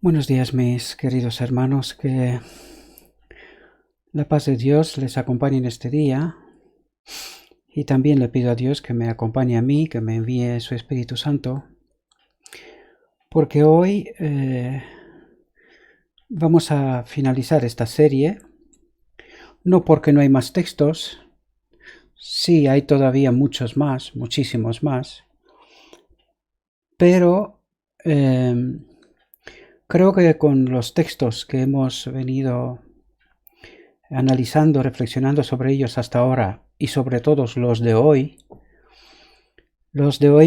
Buenos días, mis queridos hermanos, que la paz de Dios les acompañe en este día, y también le pido a Dios que me acompañe a mí, que me envíe su Espíritu Santo, porque hoy vamos a finalizar esta serie, no porque no hay más textos, sí hay todavía muchos más, muchísimos más, pero creo que con los textos que hemos venido analizando, reflexionando sobre ellos hasta ahora, y sobre todo los de hoy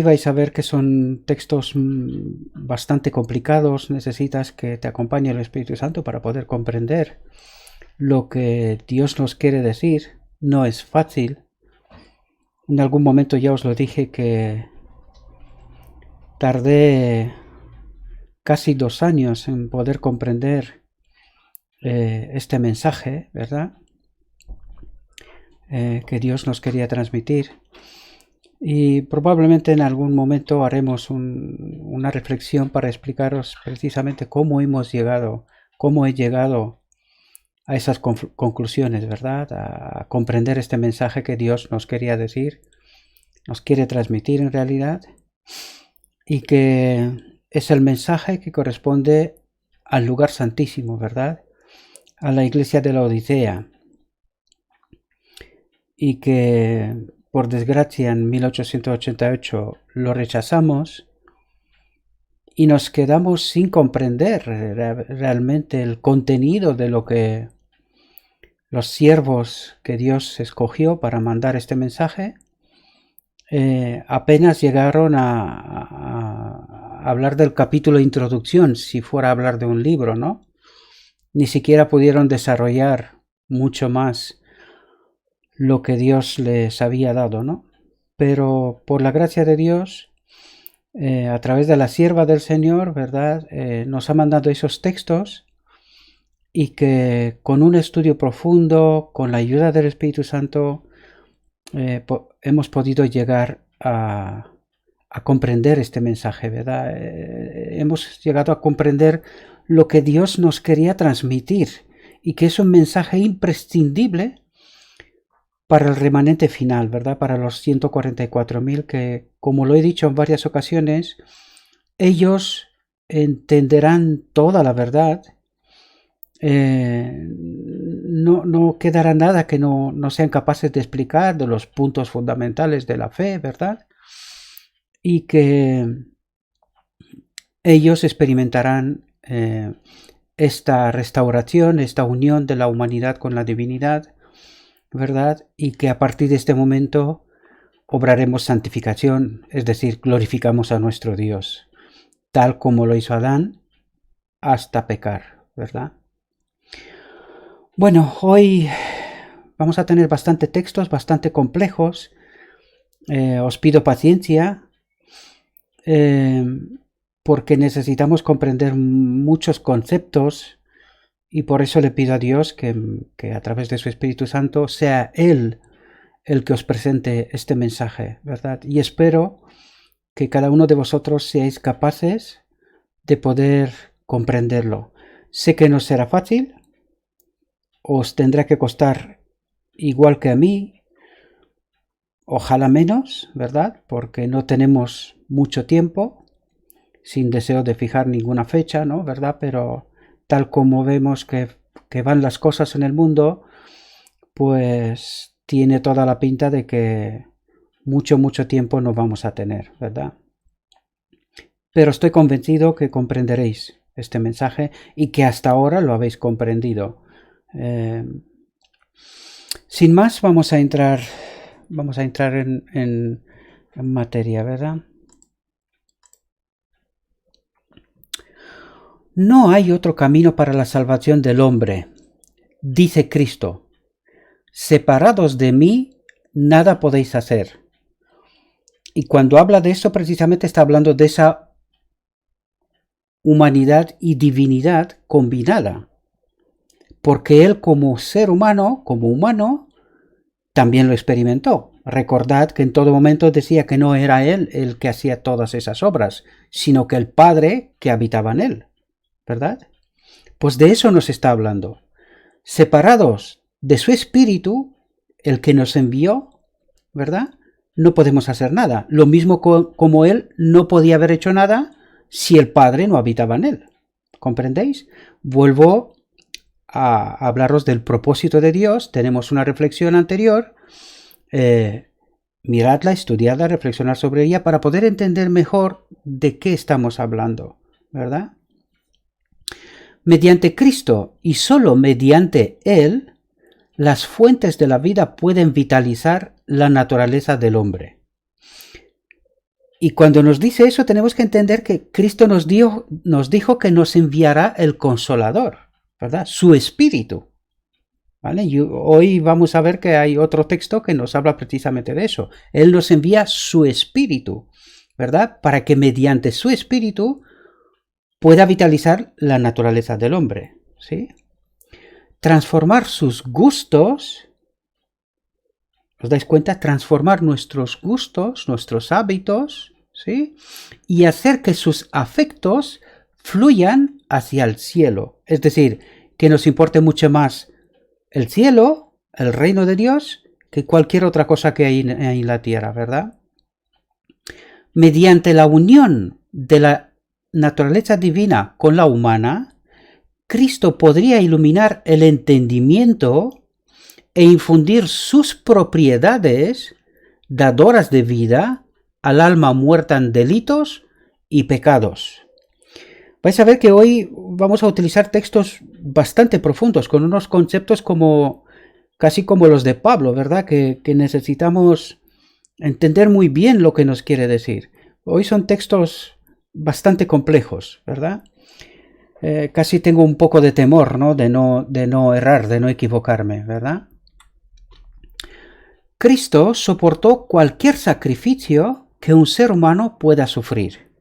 vais a ver que son textos bastante complicados. Necesitas que te acompañe el Espíritu Santo para poder comprender lo que Dios nos quiere decir. No es fácil. En algún momento ya os lo dije que tardé casi 2 años en poder comprender este mensaje, ¿verdad? Que Dios nos quería transmitir. Y probablemente en algún momento haremos una reflexión para explicaros precisamente cómo he llegado a esas conclusiones, ¿verdad? A comprender este mensaje que Dios nos quería decir, nos quiere transmitir en realidad, y que es el mensaje que corresponde al lugar santísimo, ¿verdad? A la iglesia de la Odisea, y que por desgracia en 1888 lo rechazamos y nos quedamos sin comprender realmente el contenido de lo que los siervos que Dios escogió para mandar este mensaje apenas llegaron a hablar del capítulo de introducción, si fuera a hablar de un libro, ¿no? Ni siquiera pudieron desarrollar mucho más lo que Dios les había dado, ¿no? Pero por la gracia de Dios, a través de la sierva del Señor, ¿verdad? Nos ha mandado esos textos, y que con un estudio profundo, con la ayuda del Espíritu Santo, hemos podido llegar a comprender este mensaje, ¿verdad? Hemos llegado a comprender lo que Dios nos quería transmitir, y que es un mensaje imprescindible para el remanente final, ¿verdad? Para los 144.000 que, como lo he dicho en varias ocasiones, ellos entenderán toda la verdad. No quedará nada que no sean capaces de explicar de los puntos fundamentales de la fe, ¿verdad? Y que ellos experimentarán esta restauración, esta unión de la humanidad con la divinidad, ¿verdad? Y que a partir de este momento obraremos santificación, es decir, glorificamos a nuestro Dios, tal como lo hizo Adán hasta pecar, ¿verdad? Bueno, hoy vamos a tener bastante textos, bastante complejos. Os pido paciencia, porque necesitamos comprender muchos conceptos, y por eso le pido a Dios que a través de su Espíritu Santo sea Él el que os presente este mensaje, ¿verdad? Y espero que cada uno de vosotros seáis capaces de poder comprenderlo. Sé que no será fácil, os tendrá que costar igual que a mí, ojalá menos, ¿verdad? Porque no tenemos mucho tiempo, sin deseo de fijar ninguna fecha, ¿no? ¿Verdad? Pero tal como vemos que van las cosas en el mundo, pues tiene toda la pinta de que mucho tiempo no vamos a tener, ¿verdad? Pero estoy convencido que comprenderéis este mensaje, y que hasta ahora lo habéis comprendido. Sin más, vamos a entrar en materia, ¿verdad? No hay otro camino para la salvación del hombre, dice Cristo. Separados de mí, nada podéis hacer. Y cuando habla de eso, precisamente está hablando de esa humanidad y divinidad combinada. Porque él, como ser humano, como humano, también lo experimentó. Recordad que en todo momento decía que no era él el que hacía todas esas obras, sino que el Padre que habitaba en él. ¿verdad? Pues de eso nos está hablando. Separados de su Espíritu, el que nos envió, ¿verdad? No podemos hacer nada. Lo mismo como Él no podía haber hecho nada si el Padre no habitaba en Él. ¿Comprendéis? Vuelvo a hablaros del propósito de Dios. Tenemos una reflexión anterior. Miradla, estudiadla, reflexionar sobre ella para poder entender mejor de qué estamos hablando, ¿verdad? Mediante Cristo y solo mediante Él, las fuentes de la vida pueden vitalizar la naturaleza del hombre. Y cuando nos dice eso, tenemos que entender que Cristo nos dijo que nos enviará el Consolador, ¿verdad? Su Espíritu. ¿Vale? Y hoy vamos a ver que hay otro texto que nos habla precisamente de eso. Él nos envía su Espíritu, ¿verdad? Para que mediante su Espíritu pueda vitalizar la naturaleza del hombre, ¿sí? Transformar sus gustos, ¿os dais cuenta? Transformar nuestros gustos, nuestros hábitos, ¿sí? Y hacer que sus afectos fluyan hacia el cielo. Es decir, que nos importe mucho más el cielo, el reino de Dios, que cualquier otra cosa que hay en la tierra, ¿verdad? Mediante la unión de la naturaleza divina con la humana, Cristo podría iluminar el entendimiento e infundir sus propiedades dadoras de vida al alma muerta en delitos y pecados. Vais a ver que hoy vamos a utilizar textos bastante profundos, con unos conceptos casi como los de Pablo, ¿verdad? Que necesitamos entender muy bien lo que nos quiere decir. Hoy son textos bastante complejos, ¿verdad? Casi tengo un poco de temor, ¿no? De no errar, de no equivocarme, ¿verdad? Cristo soportó cualquier sacrificio que un ser humano pueda sufrir.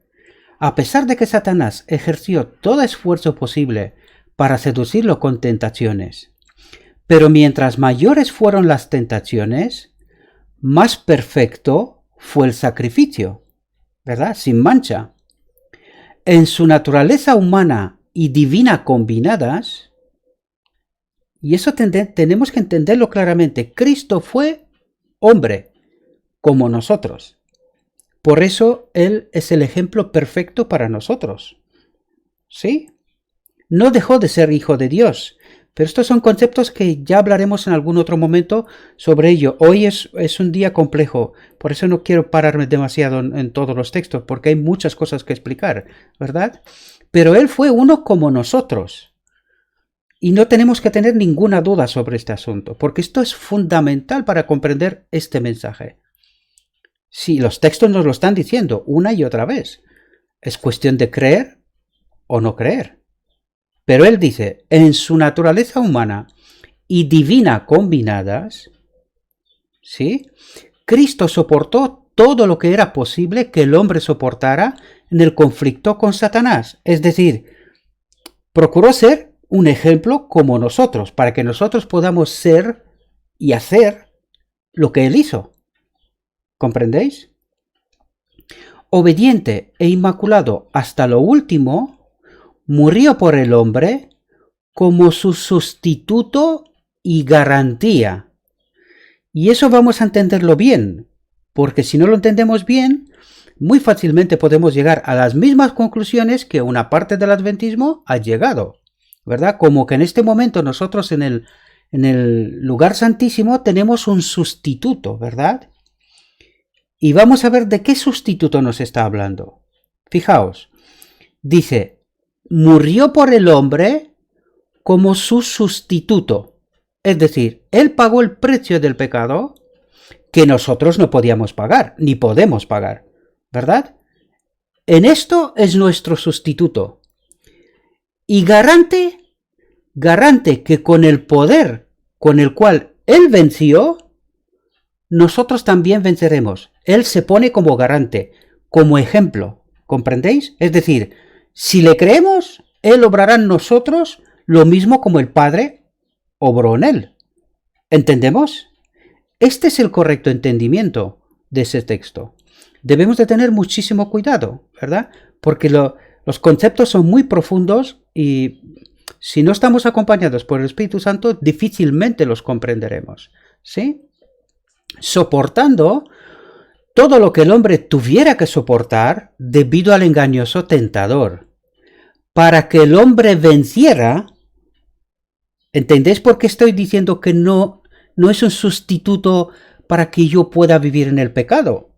A pesar de que Satanás ejerció todo esfuerzo posible para seducirlo con tentaciones, pero mientras mayores fueron las tentaciones, más perfecto fue el sacrificio, ¿verdad? Sin mancha. En su naturaleza humana y divina combinadas, y eso tenemos que entenderlo claramente, Cristo fue hombre, como nosotros. Por eso Él es el ejemplo perfecto para nosotros. ¿Sí? No dejó de ser hijo de Dios. Pero estos son conceptos que ya hablaremos en algún otro momento sobre ello. Hoy es un día complejo. Por eso no quiero pararme demasiado en todos los textos, porque hay muchas cosas que explicar, ¿verdad? Pero Él fue uno como nosotros. Y no tenemos que tener ninguna duda sobre este asunto, porque esto es fundamental para comprender este mensaje. Sí, los textos nos lo están diciendo una y otra vez. Es cuestión de creer o no creer. Pero Él dice, en su naturaleza humana y divina combinadas, ¿sí? Cristo soportó todo lo que era posible que el hombre soportara en el conflicto con Satanás. Es decir, procuró ser un ejemplo como nosotros, para que nosotros podamos ser y hacer lo que Él hizo. ¿Comprendéis? Obediente e inmaculado hasta lo último, murió por el hombre como su sustituto y garantía. Y eso vamos a entenderlo bien, porque si no lo entendemos bien, muy fácilmente podemos llegar a las mismas conclusiones que una parte del adventismo ha llegado, ¿verdad? Como que en este momento nosotros en el lugar santísimo tenemos un sustituto, ¿verdad? Y vamos a ver de qué sustituto nos está hablando. Fijaos, dice, murió por el hombre como su sustituto. Es decir, Él pagó el precio del pecado que nosotros no podíamos pagar, ni podemos pagar, ¿verdad? En esto es nuestro sustituto. Y garante que con el poder con el cual Él venció, nosotros también venceremos. Él se pone como garante, como ejemplo. ¿Comprendéis? Es decir, si le creemos, Él obrará en nosotros lo mismo como el Padre obró en Él. ¿Entendemos? Este es el correcto entendimiento de ese texto. Debemos de tener muchísimo cuidado, ¿verdad? Porque los conceptos son muy profundos Y si no estamos acompañados por el Espíritu Santo, difícilmente los comprenderemos, ¿sí? Soportando todo lo que el hombre tuviera que soportar debido al engañoso tentador. Para que el hombre venciera, ¿entendéis por qué estoy diciendo que no es un sustituto para que yo pueda vivir en el pecado?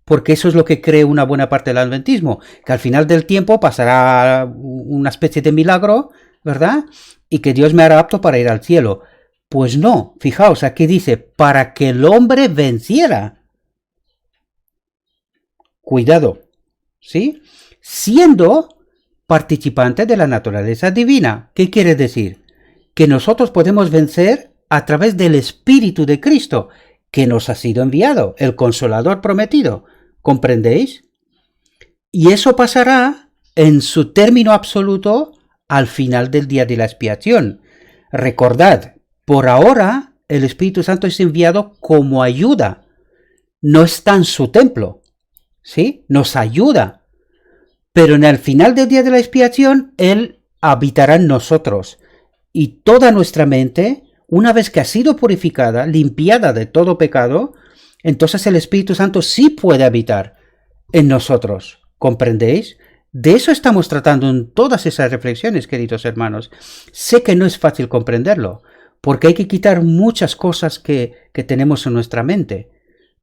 Porque eso es lo que cree una buena parte del adventismo, que al final del tiempo pasará una especie de milagro, ¿verdad? Y que Dios me hará apto para ir al cielo. Pues no, fijaos, aquí dice, para que el hombre venciera. Cuidado, ¿sí? Siendo participante de la naturaleza divina. ¿Qué quiere decir? Que nosotros podemos vencer a través del Espíritu de Cristo, que nos ha sido enviado, el Consolador prometido. ¿Comprendéis? Y eso pasará en su término absoluto al final del día de la expiación. Recordad, por ahora el Espíritu Santo es enviado como ayuda. No está en su templo, ¿sí? Nos ayuda. Pero en el final del día de la expiación, Él habitará en nosotros. Y toda nuestra mente, una vez que ha sido purificada, limpiada de todo pecado, entonces el Espíritu Santo sí puede habitar en nosotros. ¿Comprendéis? De eso estamos tratando en todas esas reflexiones, queridos hermanos. Sé que no es fácil comprenderlo, porque hay que quitar muchas cosas que tenemos en nuestra mente,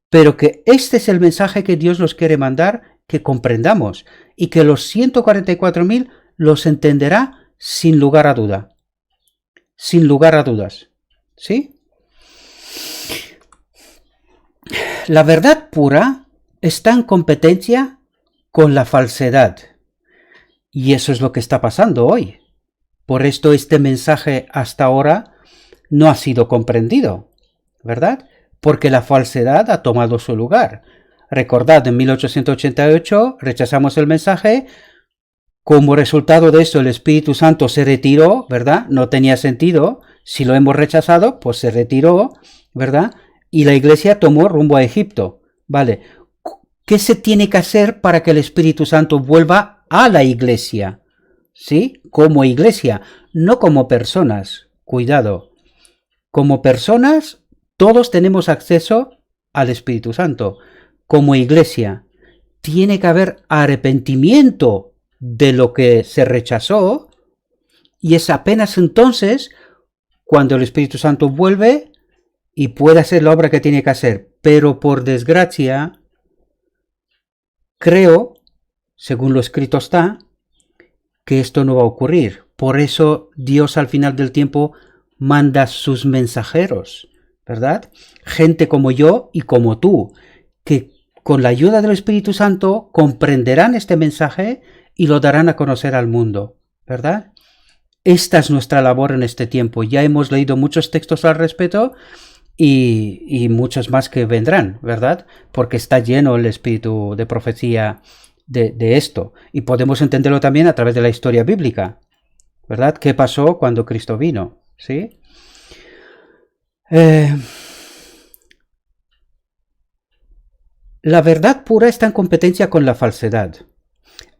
pero que este es el mensaje que Dios nos quiere mandar, que comprendamos, y que los 144.000 los entenderá sin lugar a duda. Sin lugar a dudas. ¿Sí? La verdad pura está en competencia con la falsedad. Y eso es lo que está pasando hoy. Por esto este mensaje hasta ahora no ha sido comprendido, ¿verdad? Porque la falsedad ha tomado su lugar. Recordad, en 1888 rechazamos el mensaje. Como resultado de eso, el Espíritu Santo se retiró, ¿verdad? No tenía sentido. Si lo hemos rechazado, pues se retiró, ¿verdad? Y la iglesia tomó rumbo a Egipto. Vale. ¿Qué se tiene que hacer para que el Espíritu Santo vuelva a la iglesia? ¿Sí? Como iglesia, no como personas. Cuidado. Como personas, todos tenemos acceso al Espíritu Santo. Como iglesia, tiene que haber arrepentimiento de lo que se rechazó, y es apenas entonces cuando el Espíritu Santo vuelve y puede hacer la obra que tiene que hacer. Pero por desgracia, creo, según lo escrito está, que esto no va a ocurrir. Por eso Dios al final del tiempo manda sus mensajeros, ¿verdad? Gente como yo y como tú, que con la ayuda del Espíritu Santo comprenderán este mensaje y lo darán a conocer al mundo, ¿verdad? Esta es nuestra labor en este tiempo. Ya hemos leído muchos textos al respecto y muchos más que vendrán, ¿verdad? Porque está lleno el espíritu de profecía de esto. Y podemos entenderlo también a través de la historia bíblica, ¿verdad? ¿Qué pasó cuando Cristo vino? ¿Sí? La verdad pura está en competencia con la falsedad.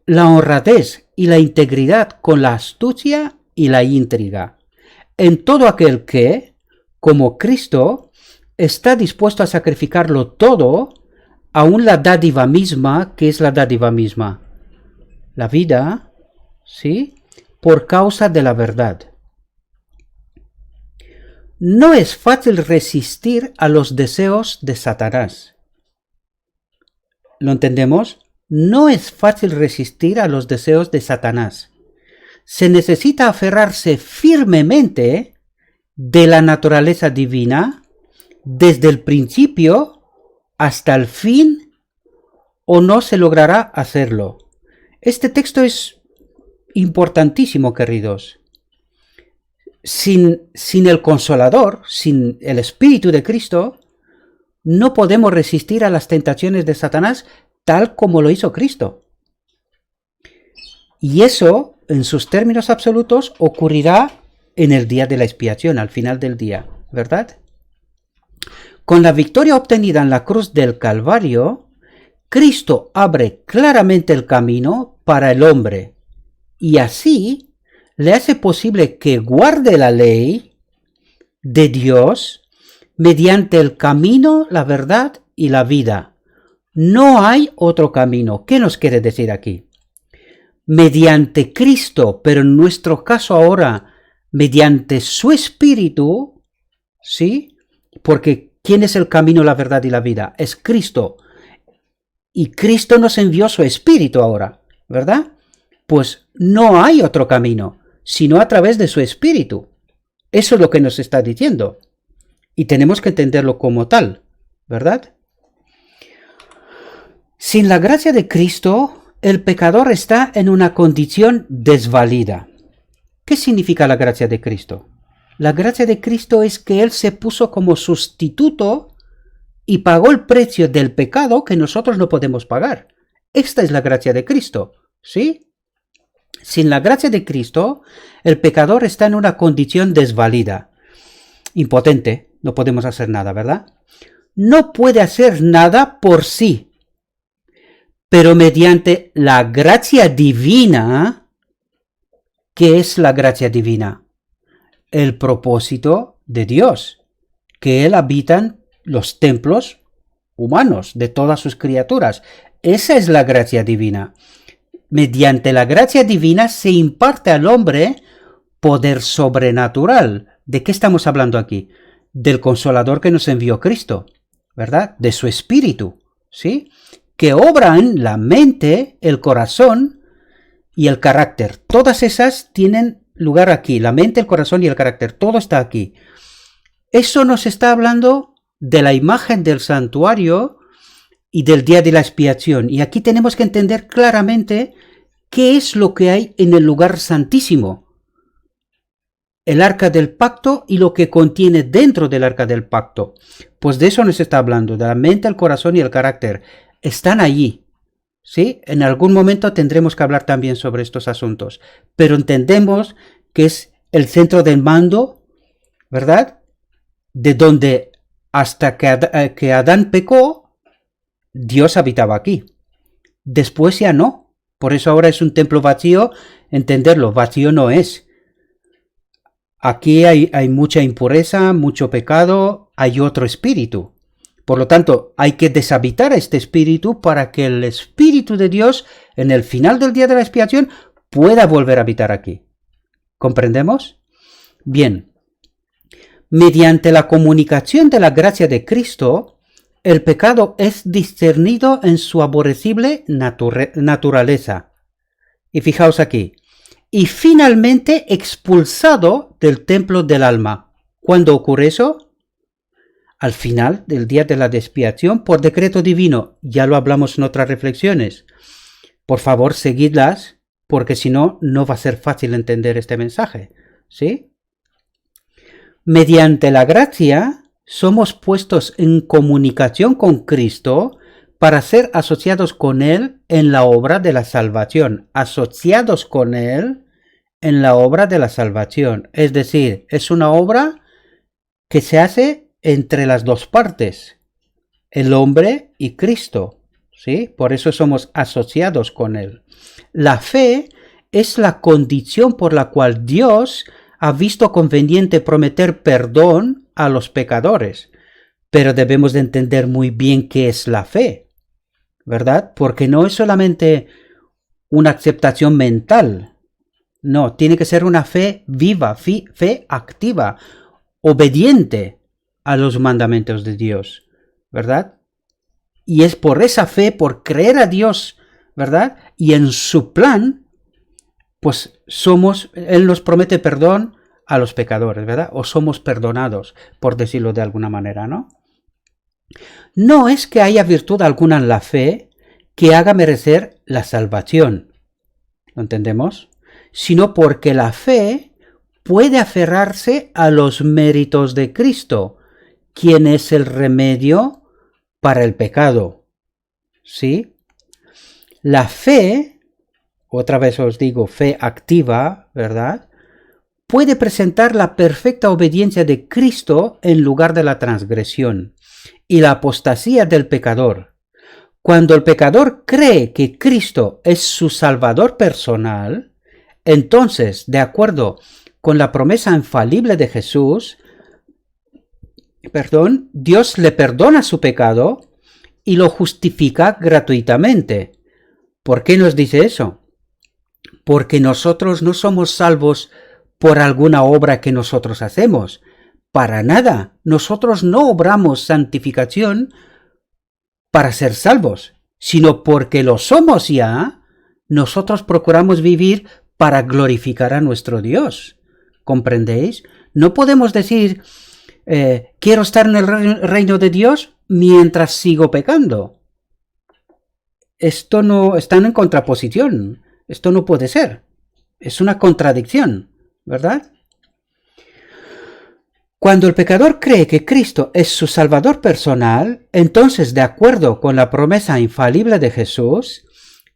La honradez y la integridad con la astucia y la intriga. En todo aquel que, como Cristo, está dispuesto a sacrificarlo todo, aun la dádiva misma, que es la dádiva misma. La vida, ¿sí? Por causa de la verdad. No es fácil resistir a los deseos de Satanás. ¿Lo entendemos? No es fácil resistir a los deseos de Satanás. Se necesita aferrarse firmemente de la naturaleza divina desde el principio hasta el fin, o no se logrará hacerlo. Este texto es importantísimo, queridos. Sin el Consolador, sin el Espíritu de Cristo, no podemos resistir a las tentaciones de Satanás tal como lo hizo Cristo. Y eso, en sus términos absolutos, ocurrirá en el día de la expiación, al final del día, ¿verdad? Con la victoria obtenida en la cruz del Calvario, Cristo abre claramente el camino para el hombre, y así le hace posible que guarde la ley de Dios mediante el camino, la verdad y la vida. No hay otro camino. ¿Qué nos quiere decir aquí? Mediante Cristo, pero en nuestro caso ahora, mediante su Espíritu, ¿sí? Porque ¿quién es el camino, la verdad y la vida? Es Cristo. Y Cristo nos envió su Espíritu ahora, ¿verdad? Pues no hay otro camino, sino a través de su Espíritu. Eso es lo que nos está diciendo. Y tenemos que entenderlo como tal, ¿verdad? Sin la gracia de Cristo, el pecador está en una condición desvalida. ¿Qué significa la gracia de Cristo? La gracia de Cristo es que Él se puso como sustituto y pagó el precio del pecado que nosotros no podemos pagar. Esta es la gracia de Cristo, ¿sí? Sin la gracia de Cristo, el pecador está en una condición desvalida, impotente, no podemos hacer nada, ¿verdad? No puede hacer nada por sí, pero mediante la gracia divina. ¿Qué es la gracia divina? El propósito de Dios, que Él habita en los templos humanos de todas sus criaturas. Esa es la gracia divina. Mediante la gracia divina se imparte al hombre poder sobrenatural. ¿De qué estamos hablando aquí? Del Consolador que nos envió Cristo, ¿verdad? De su Espíritu, ¿sí? Que obra en la mente, el corazón y el carácter. Todas esas tienen lugar aquí. La mente, el corazón y el carácter. Todo está aquí. Eso nos está hablando de la imagen del santuario y del día de la expiación. Y aquí tenemos que entender claramente qué es lo que hay en el lugar santísimo. El arca del pacto y lo que contiene dentro del arca del pacto. Pues de eso nos está hablando, de la mente, el corazón y el carácter. Están allí, ¿sí? En algún momento tendremos que hablar también sobre estos asuntos. Pero entendemos que es el centro del mando, ¿verdad? De donde hasta que Adán pecó, Dios habitaba aquí. Después ya no. Por eso ahora es un templo vacío. Entenderlo, vacío no es. Aquí hay mucha impureza, mucho pecado, hay otro espíritu. Por lo tanto, hay que deshabitar a este espíritu para que el Espíritu de Dios, en el final del día de la expiación, pueda volver a habitar aquí. ¿Comprendemos? Bien. Mediante la comunicación de la gracia de Cristo, el pecado es discernido en su aborrecible naturaleza. Y fijaos aquí. Y finalmente expulsado del templo del alma. ¿Cuándo ocurre eso? Al final del día de la expiación por decreto divino. Ya lo hablamos en otras reflexiones. Por favor, seguidlas, porque si no, no va a ser fácil entender este mensaje. ¿Sí? Mediante la gracia, somos puestos en comunicación con Cristo para ser asociados con Él en la obra de la salvación. Asociados con Él en la obra de la salvación. Es decir, es una obra que se hace entre las dos partes, el hombre y Cristo, ¿sí? Por eso somos asociados con Él. La fe es la condición por la cual Dios ha visto conveniente prometer perdón a los pecadores. Pero debemos de entender muy bien qué es la fe, ¿verdad? Porque no es solamente una aceptación mental. No, tiene que ser una fe viva, fe activa, obediente a los mandamientos de Dios, ¿verdad? Y es por esa fe, por creer a Dios, ¿verdad? Y en su plan, pues Él nos promete perdón a los pecadores, ¿verdad? O somos perdonados, por decirlo de alguna manera, ¿no? No es que haya virtud alguna en la fe que haga merecer la salvación, ¿lo entendemos? Sino porque la fe puede aferrarse a los méritos de Cristo, quien es el remedio para el pecado. ¿Sí? La fe, otra vez os digo, fe activa, ¿verdad? Puede presentar la perfecta obediencia de Cristo en lugar de la transgresión y la apostasía del pecador. Cuando el pecador cree que Cristo es su Salvador personal, Entonces, de acuerdo con la promesa infalible de Jesús, Dios le perdona su pecado y lo justifica gratuitamente. ¿Por qué nos dice eso? Porque nosotros no somos salvos por alguna obra que nosotros hacemos. Para nada. Nosotros no obramos santificación para ser salvos, sino porque lo somos ya, nosotros procuramos vivir para glorificar a nuestro Dios. ¿Comprendéis? No podemos decir, quiero estar en el reino de Dios mientras sigo pecando. Esto no está en contraposición. Esto no puede ser. Es una contradicción, ¿verdad? Cuando el pecador cree que Cristo es su Salvador personal, entonces, de acuerdo con la promesa infalible de Jesús,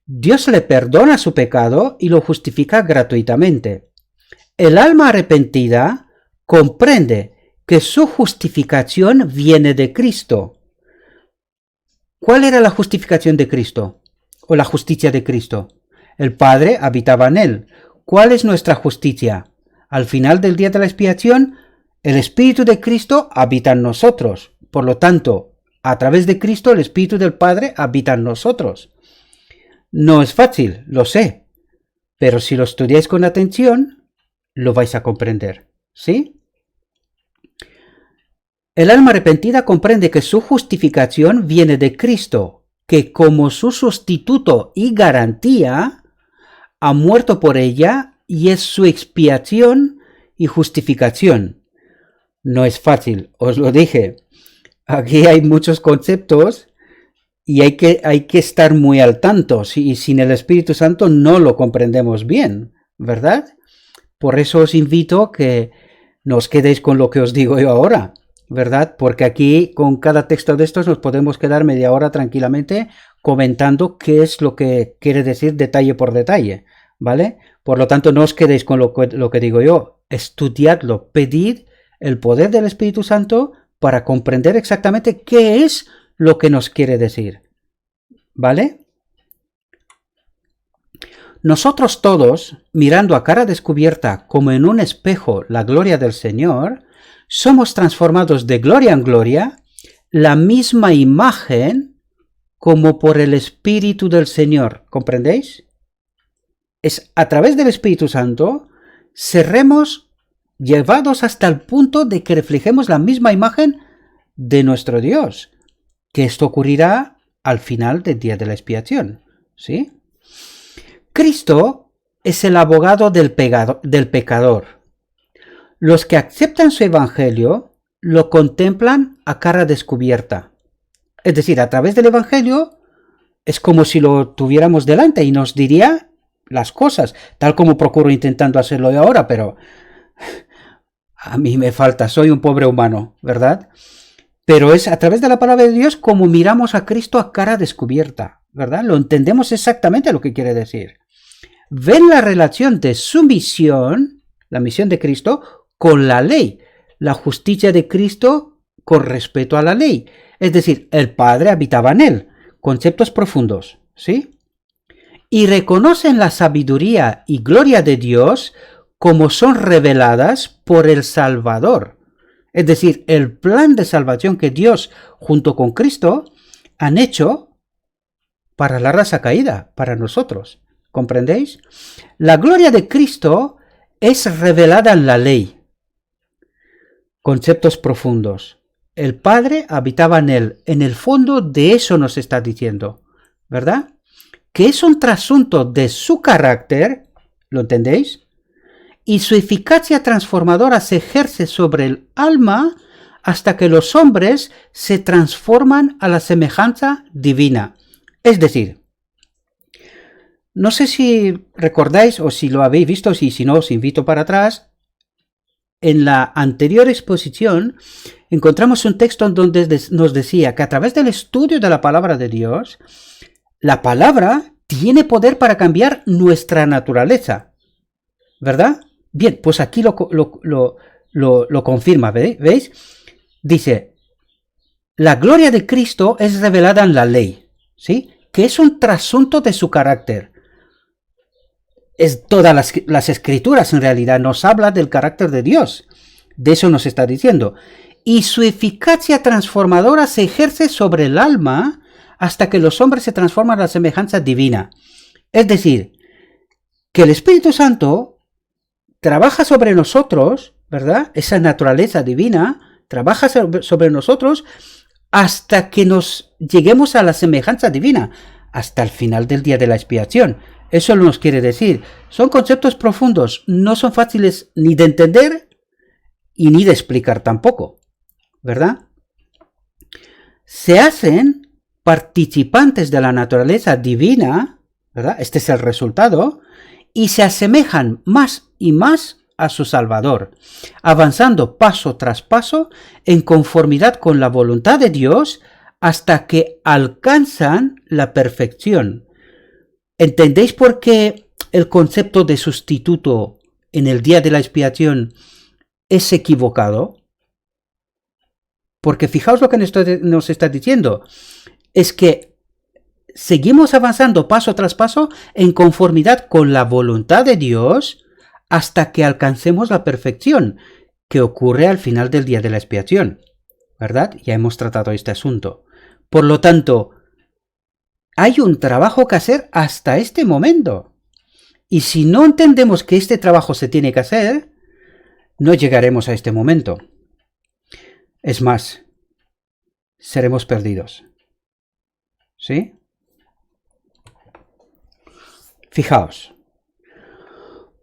Dios le perdona su pecado y lo justifica gratuitamente. El alma arrepentida comprende que su justificación viene de Cristo. ¿Cuál era la justificación de Cristo? ¿O la justicia de Cristo? El Padre habitaba en él. ¿Cuál es nuestra justicia? Al final del día de la expiación, el Espíritu de Cristo habita en nosotros. Por lo tanto, a través de Cristo, el Espíritu del Padre habita en nosotros. No es fácil, lo sé, pero si lo estudiáis con atención, lo vais a comprender, ¿sí? El alma arrepentida comprende que su justificación viene de Cristo, que como su sustituto y garantía, ha muerto por ella y es su expiación y justificación. No es fácil, os lo dije. Aquí hay muchos conceptos y hay que estar muy al tanto. Y sin el Espíritu Santo no lo comprendemos bien, ¿verdad? Por eso os invito a que no os quedéis con lo que os digo yo ahora, ¿verdad? Porque aquí con cada texto de estos nos podemos quedar media hora tranquilamente comentando qué es lo que quiere decir detalle por detalle, ¿vale? Por lo tanto, no os quedéis con lo que digo yo. Estudiadlo, pedid el poder del Espíritu Santo para comprender exactamente qué es lo que nos quiere decir, ¿vale? Nosotros todos, mirando a cara descubierta como en un espejo la gloria del Señor, somos transformados de gloria en gloria, la misma imagen como por el Espíritu del Señor, ¿comprendéis? Es a través del Espíritu Santo seremos llevados hasta el punto de que reflejemos la misma imagen de nuestro Dios, que esto ocurrirá al final del día de la expiación, ¿sí? Cristo es el abogado del pecador. Los que aceptan su evangelio lo contemplan a cara descubierta. Es decir, a través del evangelio es como si lo tuviéramos delante y nos diría las cosas, tal como procuro intentando hacerlo yo ahora, pero a mí me falta, soy un pobre humano, ¿verdad? Pero es a través de la palabra de Dios como miramos a Cristo a cara descubierta, ¿verdad? Lo entendemos exactamente lo que quiere decir. Ven la relación de su misión, la misión de Cristo, con la ley, la justicia de Cristo con respecto a la ley. Es decir, el Padre habitaba en él. Conceptos profundos, ¿sí? Y reconocen la sabiduría y gloria de Dios como son reveladas por el Salvador. Es decir, el plan de salvación que Dios, junto con Cristo, han hecho para la raza caída, para nosotros. ¿Comprendéis? La gloria de Cristo es revelada en la ley. Conceptos profundos. El Padre habitaba en él. En el fondo de eso nos está diciendo, ¿verdad? Que es un trasunto de su carácter, ¿lo entendéis? Y su eficacia transformadora se ejerce sobre el alma hasta que los hombres se transforman a la semejanza divina. Es decir, no sé si recordáis o si lo habéis visto, si no os invito para atrás. En la anterior exposición encontramos un texto en donde nos decía que a través del estudio de la palabra de Dios, la palabra tiene poder para cambiar nuestra naturaleza, ¿verdad? Bien, pues aquí lo confirma, ¿veis? Dice, la gloria de Cristo es revelada en la ley, ¿sí? Que es un trasunto de su carácter. es todas las escrituras en realidad nos habla del carácter de Dios. De eso nos está diciendo. Y su eficacia transformadora se ejerce sobre el alma hasta que los hombres se transforman a la semejanza divina. Es decir, que el Espíritu Santo trabaja sobre nosotros, ¿verdad? Esa naturaleza divina trabaja sobre nosotros hasta que nos lleguemos a la semejanza divina, hasta el final del día de la expiación. Eso nos quiere decir, son conceptos profundos, no son fáciles ni de entender y ni de explicar tampoco, ¿verdad? Se hacen participantes de la naturaleza divina, ¿verdad? Este es el resultado, y se asemejan más y más a su Salvador, avanzando paso tras paso en conformidad con la voluntad de Dios hasta que alcanzan la perfección. ¿Entendéis por qué el concepto de sustituto en el día de la expiación es equivocado? Porque fijaos lo que nos está diciendo, es que seguimos avanzando paso tras paso en conformidad con la voluntad de Dios hasta que alcancemos la perfección, que ocurre al final del día de la expiación, ¿verdad? Ya hemos tratado este asunto. Por lo tanto, hay un trabajo que hacer hasta este momento. Y si no entendemos que este trabajo se tiene que hacer, no llegaremos a este momento. Es más, seremos perdidos. ¿Sí? Fijaos.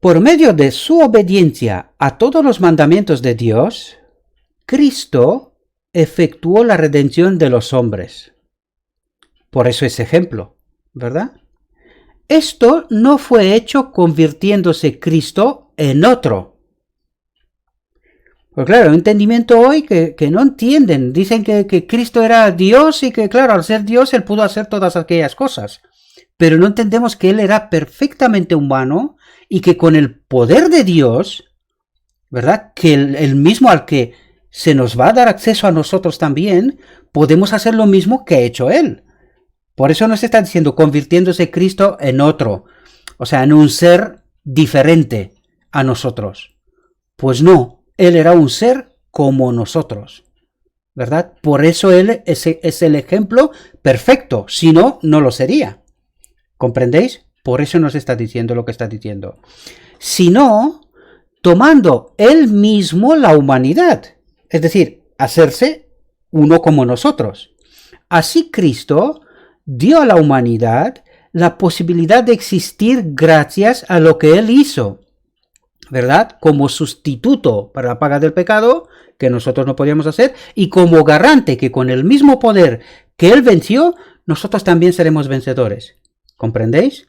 Por medio de su obediencia a todos los mandamientos de Dios, Cristo efectuó la redención de los hombres. Por eso es ejemplo, ¿verdad? Esto no fue hecho convirtiéndose Cristo en otro. Pues claro, un entendimiento hoy que no entienden. Dicen que Cristo era Dios y que claro, al ser Dios Él pudo hacer todas aquellas cosas. Pero no entendemos que Él era perfectamente humano y que con el poder de Dios, ¿verdad? Que el mismo al que se nos va a dar acceso a nosotros también, podemos hacer lo mismo que ha hecho Él. Por eso nos está diciendo convirtiéndose Cristo en otro, o sea, en un ser diferente a nosotros. Pues no, Él era un ser como nosotros, ¿verdad? Por eso Él es el ejemplo perfecto, si no, no lo sería. ¿Comprendéis? Por eso nos está diciendo lo que está diciendo. Sino, tomando Él mismo la humanidad, es decir, hacerse uno como nosotros. Así Cristo dio a la humanidad la posibilidad de existir gracias a lo que Él hizo, ¿verdad? Como sustituto para la paga del pecado, que nosotros no podíamos hacer, y como garante que con el mismo poder que Él venció, nosotros también seremos vencedores. ¿Comprendéis?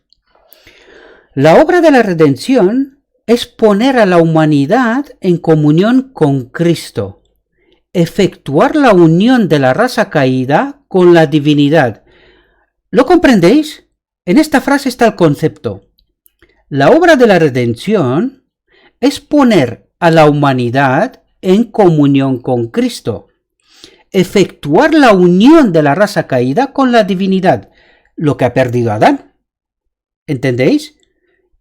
La obra de la redención es poner a la humanidad en comunión con Cristo, efectuar la unión de la raza caída con la divinidad. ¿Lo comprendéis? En esta frase está el concepto. La obra de la redención es poner a la humanidad en comunión con Cristo, efectuar la unión de la raza caída con la divinidad, lo que ha perdido Adán. ¿Entendéis?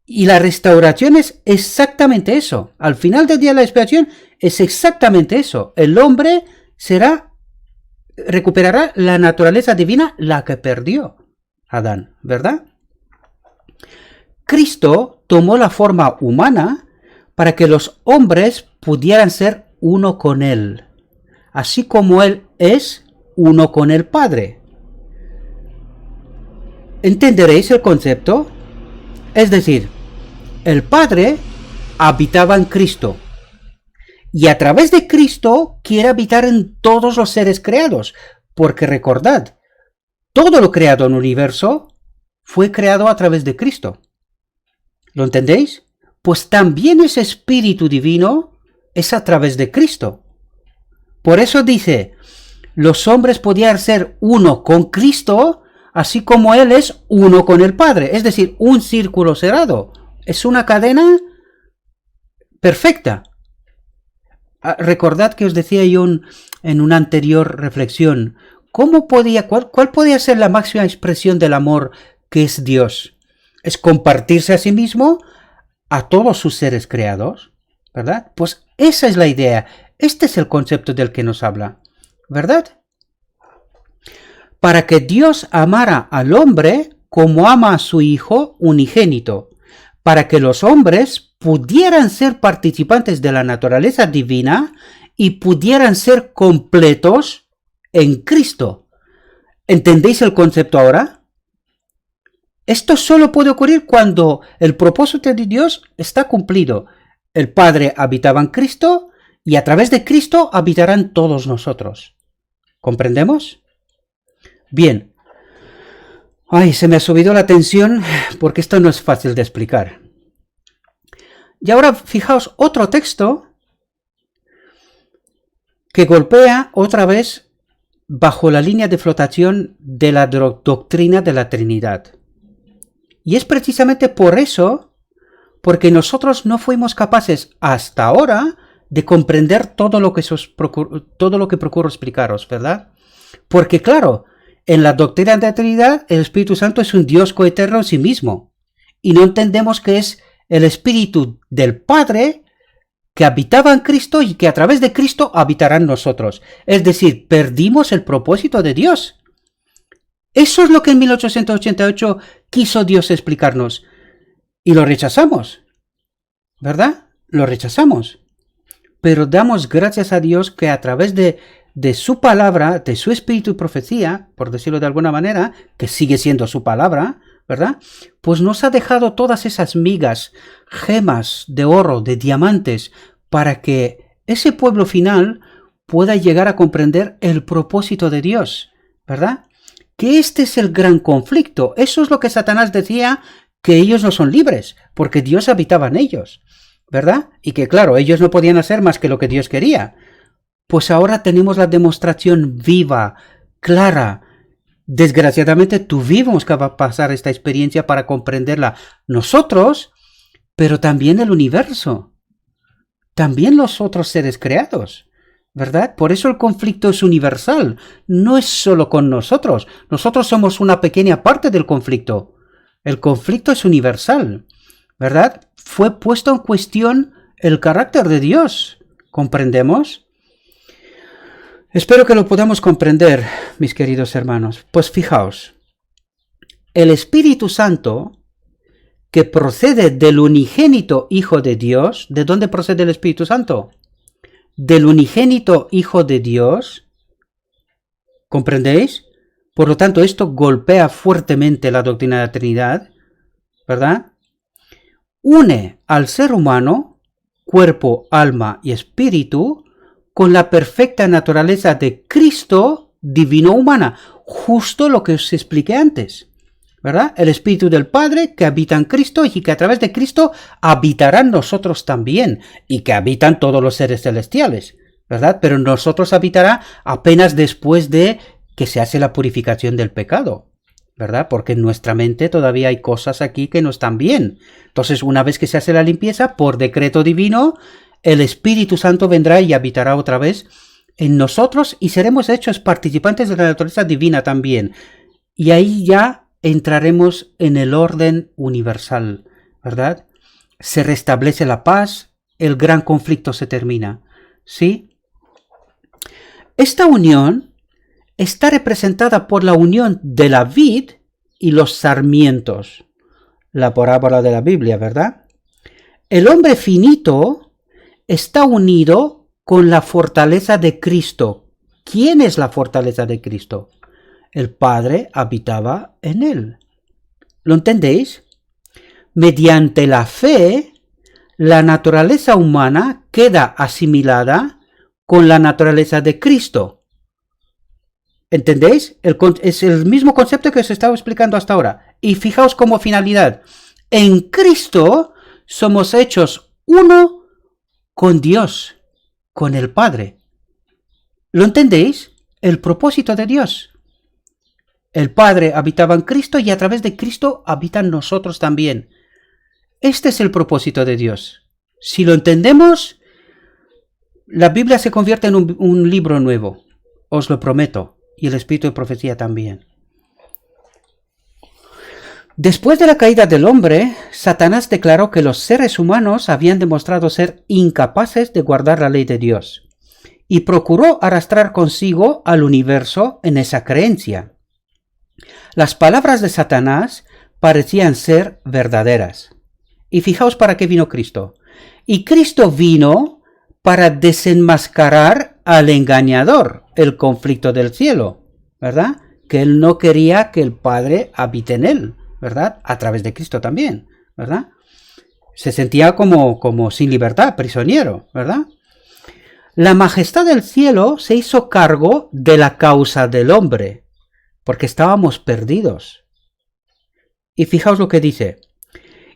Y la restauración es exactamente eso. Al final del día de la expiación es exactamente eso. El hombre recuperará la naturaleza divina, la que perdió Adán, ¿verdad? Cristo tomó la forma humana para que los hombres pudieran ser uno con Él, así como Él es uno con el Padre. ¿Entenderéis el concepto? Es decir, el Padre habitaba en Cristo y a través de Cristo quiere habitar en todos los seres creados, porque recordad, todo lo creado en el universo fue creado a través de Cristo. ¿Lo entendéis? Pues también ese Espíritu Divino es a través de Cristo. Por eso dice, los hombres podían ser uno con Cristo, así como Él es uno con el Padre. Es decir, un círculo cerrado. Es una cadena perfecta. Recordad que os decía yo en una anterior reflexión, ¿cuál podía ser la máxima expresión del amor que es Dios? Es compartirse a sí mismo a todos sus seres creados, ¿verdad? Pues esa es la idea. Este es el concepto del que nos habla, ¿verdad? Para que Dios amara al hombre como ama a su Hijo unigénito, para que los hombres pudieran ser participantes de la naturaleza divina y pudieran ser completos en Cristo. ¿Entendéis el concepto ahora? Esto solo puede ocurrir cuando el propósito de Dios está cumplido. El Padre habitaba en Cristo y a través de Cristo habitarán todos nosotros. ¿Comprendemos? Bien. Ay, se me ha subido la tensión porque esto no es fácil de explicar. Y ahora fijaos otro texto que golpea otra vez bajo la línea de flotación de la doctrina de la Trinidad. Y es precisamente por eso, porque nosotros no fuimos capaces hasta ahora de comprender todo lo que procuro explicaros, ¿verdad? Porque claro, en la doctrina de la Trinidad, el Espíritu Santo es un Dios coeterno en sí mismo. Y no entendemos que es el Espíritu del Padre que habitaba en Cristo y que a través de Cristo habitará en nosotros. Es decir, perdimos el propósito de Dios. Eso es lo que en 1888 quiso Dios explicarnos. Y lo rechazamos, ¿verdad? Lo rechazamos. Pero damos gracias a Dios que a través de su palabra, de su espíritu y profecía, por decirlo de alguna manera, que sigue siendo su palabra, ¿verdad? Pues nos ha dejado todas esas migas, gemas de oro, de diamantes, para que ese pueblo final pueda llegar a comprender el propósito de Dios, ¿verdad? Que este es el gran conflicto. Eso es lo que Satanás decía, que ellos no son libres, porque Dios habitaba en ellos, ¿verdad? Y que claro, ellos no podían hacer más que lo que Dios quería. Pues ahora tenemos la demostración viva, clara. Desgraciadamente tuvimos que pasar esta experiencia para comprenderla nosotros, pero también el universo, también los otros seres creados, ¿verdad? Por eso el conflicto es universal, no es solo con nosotros. Nosotros somos una pequeña parte del conflicto. El conflicto es universal, ¿verdad? Fue puesto en cuestión el carácter de Dios. ¿Comprendemos? Espero que lo podamos comprender, mis queridos hermanos. Pues fijaos, el Espíritu Santo, que procede del unigénito Hijo de Dios, ¿de dónde procede el Espíritu Santo? Del unigénito Hijo de Dios, ¿comprendéis? Por lo tanto, esto golpea fuertemente la doctrina de la Trinidad, ¿verdad? Une al ser humano, cuerpo, alma y espíritu, con la perfecta naturaleza de Cristo divino-humana, justo lo que os expliqué antes, ¿verdad? El Espíritu del Padre que habita en Cristo y que a través de Cristo habitarán nosotros también, y que habitan todos los seres celestiales, ¿verdad? Pero nosotros habitará apenas después de que se hace la purificación del pecado, ¿verdad? Porque en nuestra mente todavía hay cosas aquí que no están bien. Entonces, una vez que se hace la limpieza, por decreto divino, el Espíritu Santo vendrá y habitará otra vez en nosotros y seremos hechos participantes de la naturaleza divina también. Y ahí ya entraremos en el orden universal, ¿verdad? Se restablece la paz, el gran conflicto se termina, ¿sí? Esta unión está representada por la unión de la vid y los sarmientos, la parábola de la Biblia, ¿verdad? El hombre finito está unido con la fortaleza de Cristo. ¿Quién es la fortaleza de Cristo? El Padre habitaba en él. ¿Lo entendéis? Mediante la fe, la naturaleza humana queda asimilada con la naturaleza de Cristo. ¿Entendéis? Es el mismo concepto que os he estado explicando hasta ahora. Y fijaos como finalidad. En Cristo somos hechos uno con Dios, con el Padre. ¿Lo entendéis? El propósito de Dios. El Padre habitaba en Cristo y a través de Cristo habitan nosotros también. Este es el propósito de Dios. Si lo entendemos, la Biblia se convierte en un libro nuevo. Os lo prometo. Y el Espíritu de Profecía también. Después de la caída del hombre, Satanás declaró que los seres humanos habían demostrado ser incapaces de guardar la ley de Dios y procuró arrastrar consigo al universo en esa creencia. Las palabras de Satanás parecían ser verdaderas. Y fijaos para qué vino Cristo. Y Cristo vino para desenmascarar al engañador, el conflicto del cielo, ¿verdad? Que él no quería que el Padre habite en él, ¿verdad? A través de Cristo también, ¿verdad? Se sentía como sin libertad, prisionero, ¿verdad? La majestad del cielo se hizo cargo de la causa del hombre, porque estábamos perdidos. Y fijaos lo que dice.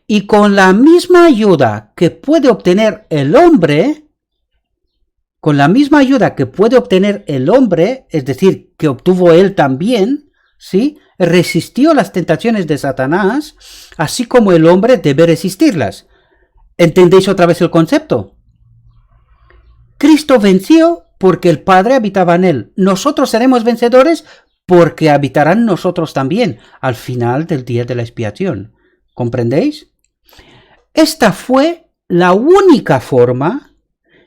Y con la misma ayuda que puede obtener el hombre, es decir, que obtuvo él también, ¿sí? Resistió las tentaciones de Satanás, así como el hombre debe resistirlas. ¿Entendéis otra vez el concepto? Cristo venció porque el Padre habitaba en él. Nosotros seremos vencedores porque habitarán nosotros también al final del día de la expiación. ¿Comprendéis? Esta fue la única forma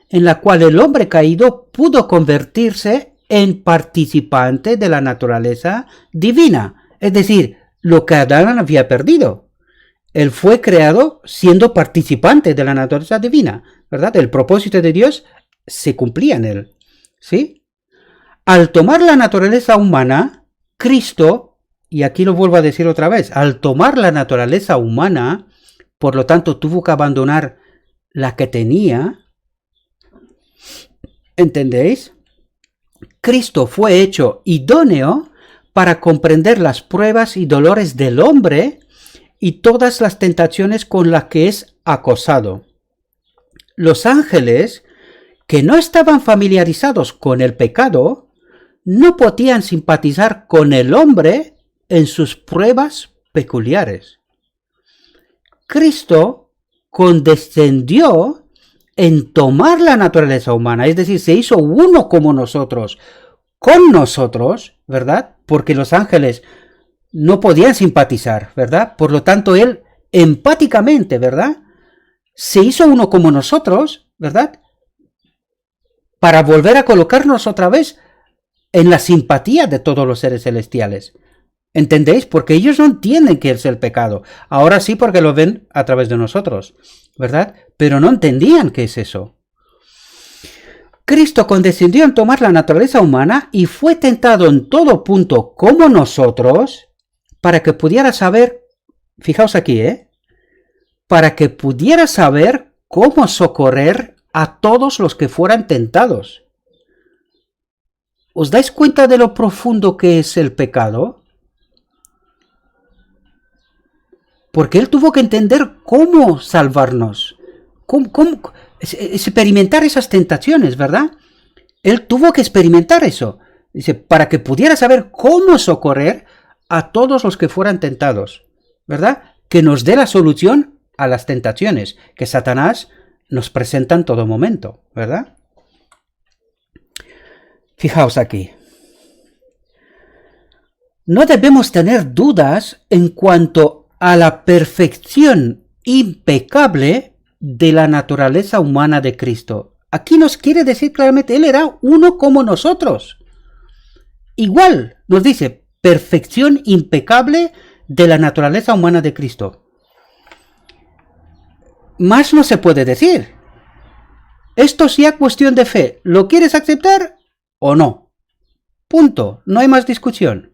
en la cual el hombre caído pudo convertirse en participante de la naturaleza divina, es decir, lo que Adán había perdido. Él fue creado siendo participante de la naturaleza divina, ¿verdad? El propósito de Dios se cumplía en él, ¿sí? Al tomar la naturaleza humana, Cristo, y aquí lo vuelvo a decir otra vez, al tomar la naturaleza humana, por lo tanto tuvo que abandonar la que tenía. ¿Entendéis? Cristo fue hecho idóneo para comprender las pruebas y dolores del hombre y todas las tentaciones con las que es acosado. Los ángeles, que no estaban familiarizados con el pecado, no podían simpatizar con el hombre en sus pruebas peculiares. Cristo condescendió en tomar la naturaleza humana, es decir, se hizo uno como nosotros, con nosotros, ¿verdad? Porque los ángeles no podían simpatizar, ¿verdad? Por lo tanto, él empáticamente, ¿verdad? Se hizo uno como nosotros, ¿verdad? Para volver a colocarnos otra vez en la simpatía de todos los seres celestiales. ¿Entendéis? Porque ellos no entienden qué es el pecado. Ahora sí, porque lo ven a través de nosotros, ¿verdad? Pero no entendían qué es eso. Cristo condescendió en tomar la naturaleza humana y fue tentado en todo punto como nosotros para que pudiera saber, fijaos aquí, para que pudiera saber cómo socorrer a todos los que fueran tentados. ¿Os dais cuenta de lo profundo que es el pecado? Porque él tuvo que entender cómo salvarnos, cómo experimentar esas tentaciones, ¿verdad? Él tuvo que experimentar eso, dice, para que pudiera saber cómo socorrer a todos los que fueran tentados, ¿verdad? Que nos dé la solución a las tentaciones que Satanás nos presenta en todo momento, ¿verdad? Fijaos aquí. No debemos tener dudas en cuanto a la perfección impecable de la naturaleza humana de Cristo. Aquí nos quiere decir claramente, Él era uno como nosotros. Igual, nos dice, perfección impecable de la naturaleza humana de Cristo. Más no se puede decir. Esto sí es cuestión de fe. ¿Lo quieres aceptar o no? Punto. No hay más discusión.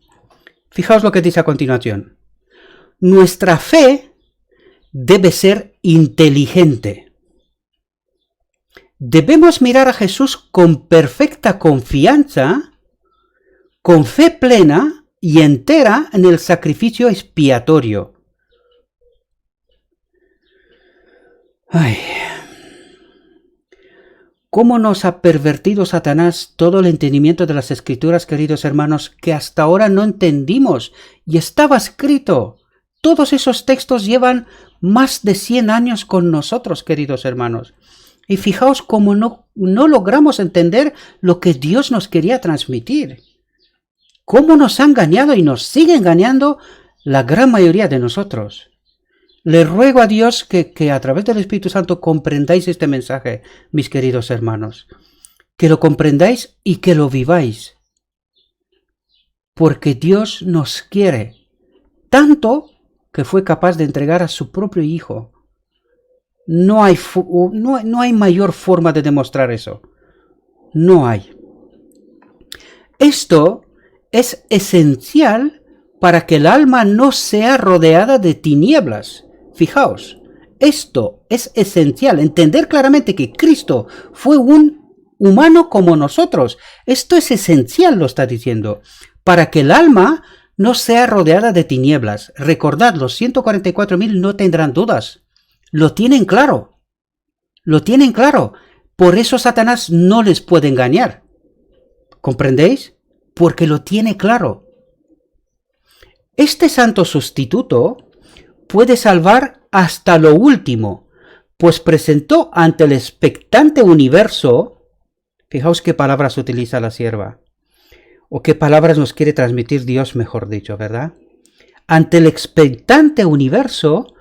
Fijaos lo que dice a continuación. Nuestra fe debe ser inteligente. Debemos mirar a Jesús con perfecta confianza, con fe plena y entera en el sacrificio expiatorio. Ay, ¿cómo nos ha pervertido Satanás todo el entendimiento de las Escrituras, queridos hermanos, que hasta ahora no entendimos? Y estaba escrito. Todos esos textos llevan más de 100 años con nosotros, queridos hermanos. Y fijaos cómo no logramos entender lo que Dios nos quería transmitir. Cómo nos ha engañado y nos sigue engañando la gran mayoría de nosotros. Le ruego a Dios que a través del Espíritu Santo comprendáis este mensaje, mis queridos hermanos. Que lo comprendáis y que lo viváis. Porque Dios nos quiere tanto que fue capaz de entregar a su propio Hijo. No hay mayor forma de demostrar eso. No hay. Esto es esencial para que el alma no sea rodeada de tinieblas. Fijaos, esto es esencial. Entender claramente que Cristo fue un humano como nosotros. Esto es esencial, lo está diciendo, para que el alma no sea rodeada de tinieblas. Recordad, los 144.000 no tendrán dudas. Lo tienen claro. Lo tienen claro. Por eso Satanás no les puede engañar. ¿Comprendéis? Porque lo tiene claro. Este santo sustituto puede salvar hasta lo último, pues presentó ante el expectante universo, fijaos qué palabras utiliza la sierva, o qué palabras nos quiere transmitir Dios, mejor dicho, ¿verdad? Ante el expectante universo,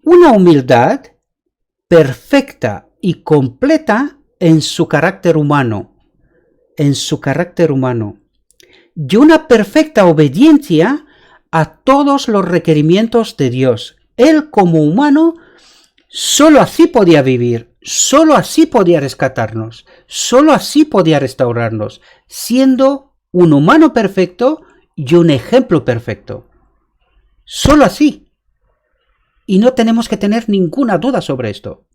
una humildad perfecta y completa en su carácter humano, y una perfecta obediencia a todos los requerimientos de Dios. Él como humano solo así podía vivir, solo así podía rescatarnos, solo así podía restaurarnos, siendo un humano perfecto y un ejemplo perfecto. Solo así. Y no tenemos que tener ninguna duda sobre esto.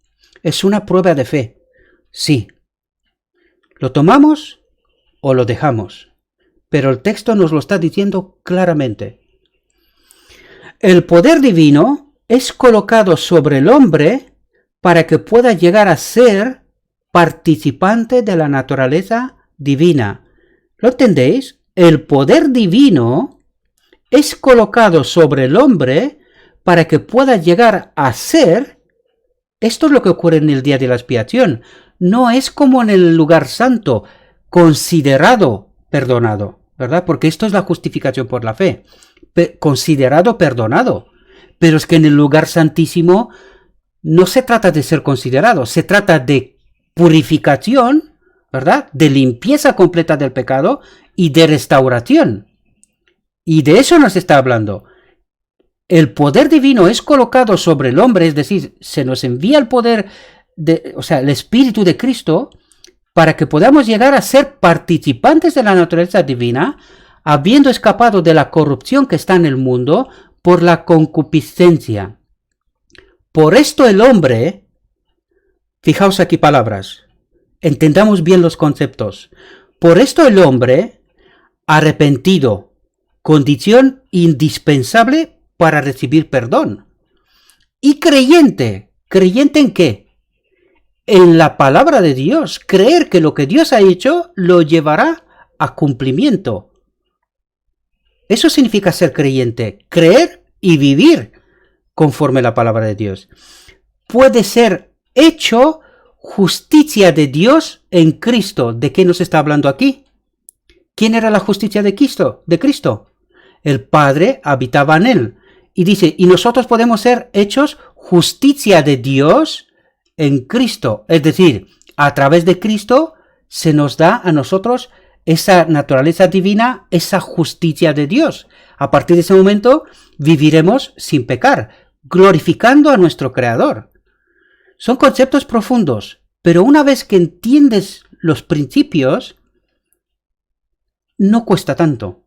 Es una prueba de fe. Sí. ¿Lo tomamos o lo dejamos? Pero el texto nos lo está diciendo claramente. El poder divino es colocado sobre el hombre para que pueda llegar a ser participante de la naturaleza divina. ¿Lo entendéis? El poder divino es colocado sobre el hombre para que pueda llegar a ser. Esto es lo que ocurre en el día de la expiación. No es como en el lugar santo, considerado perdonado, ¿verdad? Porque esto es la justificación por la fe. Considerado perdonado. Pero es que en el lugar santísimo no se trata de ser considerado, se trata de purificación, ¿verdad? De limpieza completa del pecado y de restauración. Y de eso nos está hablando. El poder divino es colocado sobre el hombre, es decir, se nos envía el poder, el Espíritu de Cristo, para que podamos llegar a ser participantes de la naturaleza divina, habiendo escapado de la corrupción que está en el mundo por la concupiscencia. Por esto el hombre, fijaos aquí palabras, entendamos bien los conceptos. Por esto el hombre, arrepentido, condición indispensable para recibir perdón. Y creyente, ¿creyente en qué? En la palabra de Dios, creer que lo que Dios ha hecho lo llevará a cumplimiento. Eso significa ser creyente, creer y vivir conforme a la palabra de Dios. Puede ser hecho justicia de Dios en Cristo. ¿De qué nos está hablando aquí? ¿Quién era la justicia de Cristo? El Padre habitaba en él. Y dice, y nosotros podemos ser hechos justicia de Dios en Cristo. Es decir, a través de Cristo se nos da a nosotros esa naturaleza divina, esa justicia de Dios. A partir de ese momento viviremos sin pecar, glorificando a nuestro Creador. Son conceptos profundos, pero una vez que entiendes los principios, no cuesta tanto.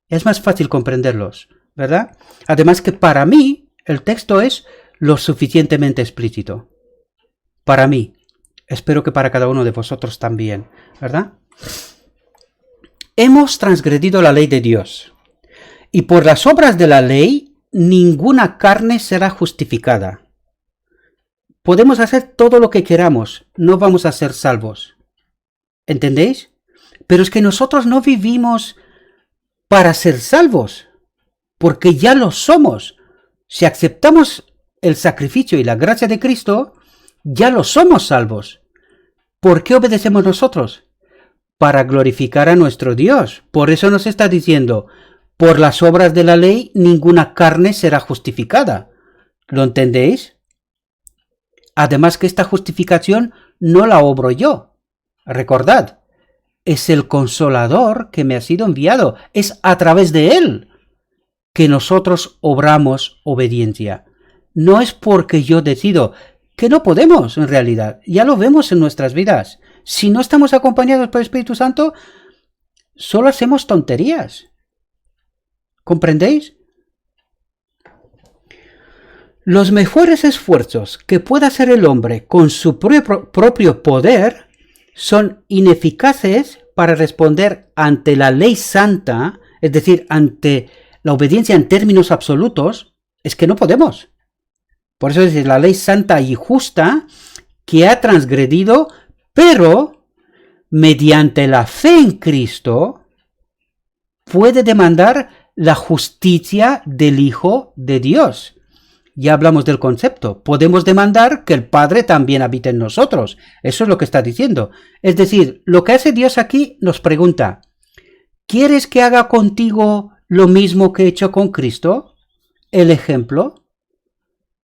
Es más fácil comprenderlos, ¿verdad? Además que para mí el texto es lo suficientemente explícito. Para mí. Espero que para cada uno de vosotros también, ¿verdad? Hemos transgredido la ley de Dios, y por las obras de la ley ninguna carne será justificada. Podemos hacer todo lo que queramos, no vamos a ser salvos. ¿Entendéis? Pero es que nosotros no vivimos para ser salvos, porque ya lo somos. Si aceptamos el sacrificio y la gracia de Cristo, ya lo somos salvos. ¿Por qué obedecemos nosotros? Para glorificar a nuestro Dios. Por eso nos está diciendo, por las obras de la ley ninguna carne será justificada. ¿Lo entendéis? Además que esta justificación no la obro yo. Recordad, es el Consolador que me ha sido enviado. Es a través de Él que nosotros obramos obediencia. No es porque yo decido, que no podemos en realidad. Ya lo vemos en nuestras vidas. Si no estamos acompañados por el Espíritu Santo, solo hacemos tonterías. ¿Comprendéis? Los mejores esfuerzos que pueda hacer el hombre con su propio poder son ineficaces para responder ante la ley santa, es decir, ante la obediencia en términos absolutos. Es que no podemos. Por eso es la ley santa y justa que ha transgredido, pero mediante la fe en Cristo puede demandar la justicia del Hijo de Dios. Ya hablamos del concepto. Podemos demandar que el Padre también habite en nosotros. Eso es lo que está diciendo. Es decir, lo que hace Dios aquí nos pregunta, ¿quieres que haga contigo lo mismo que he hecho con Cristo? El ejemplo.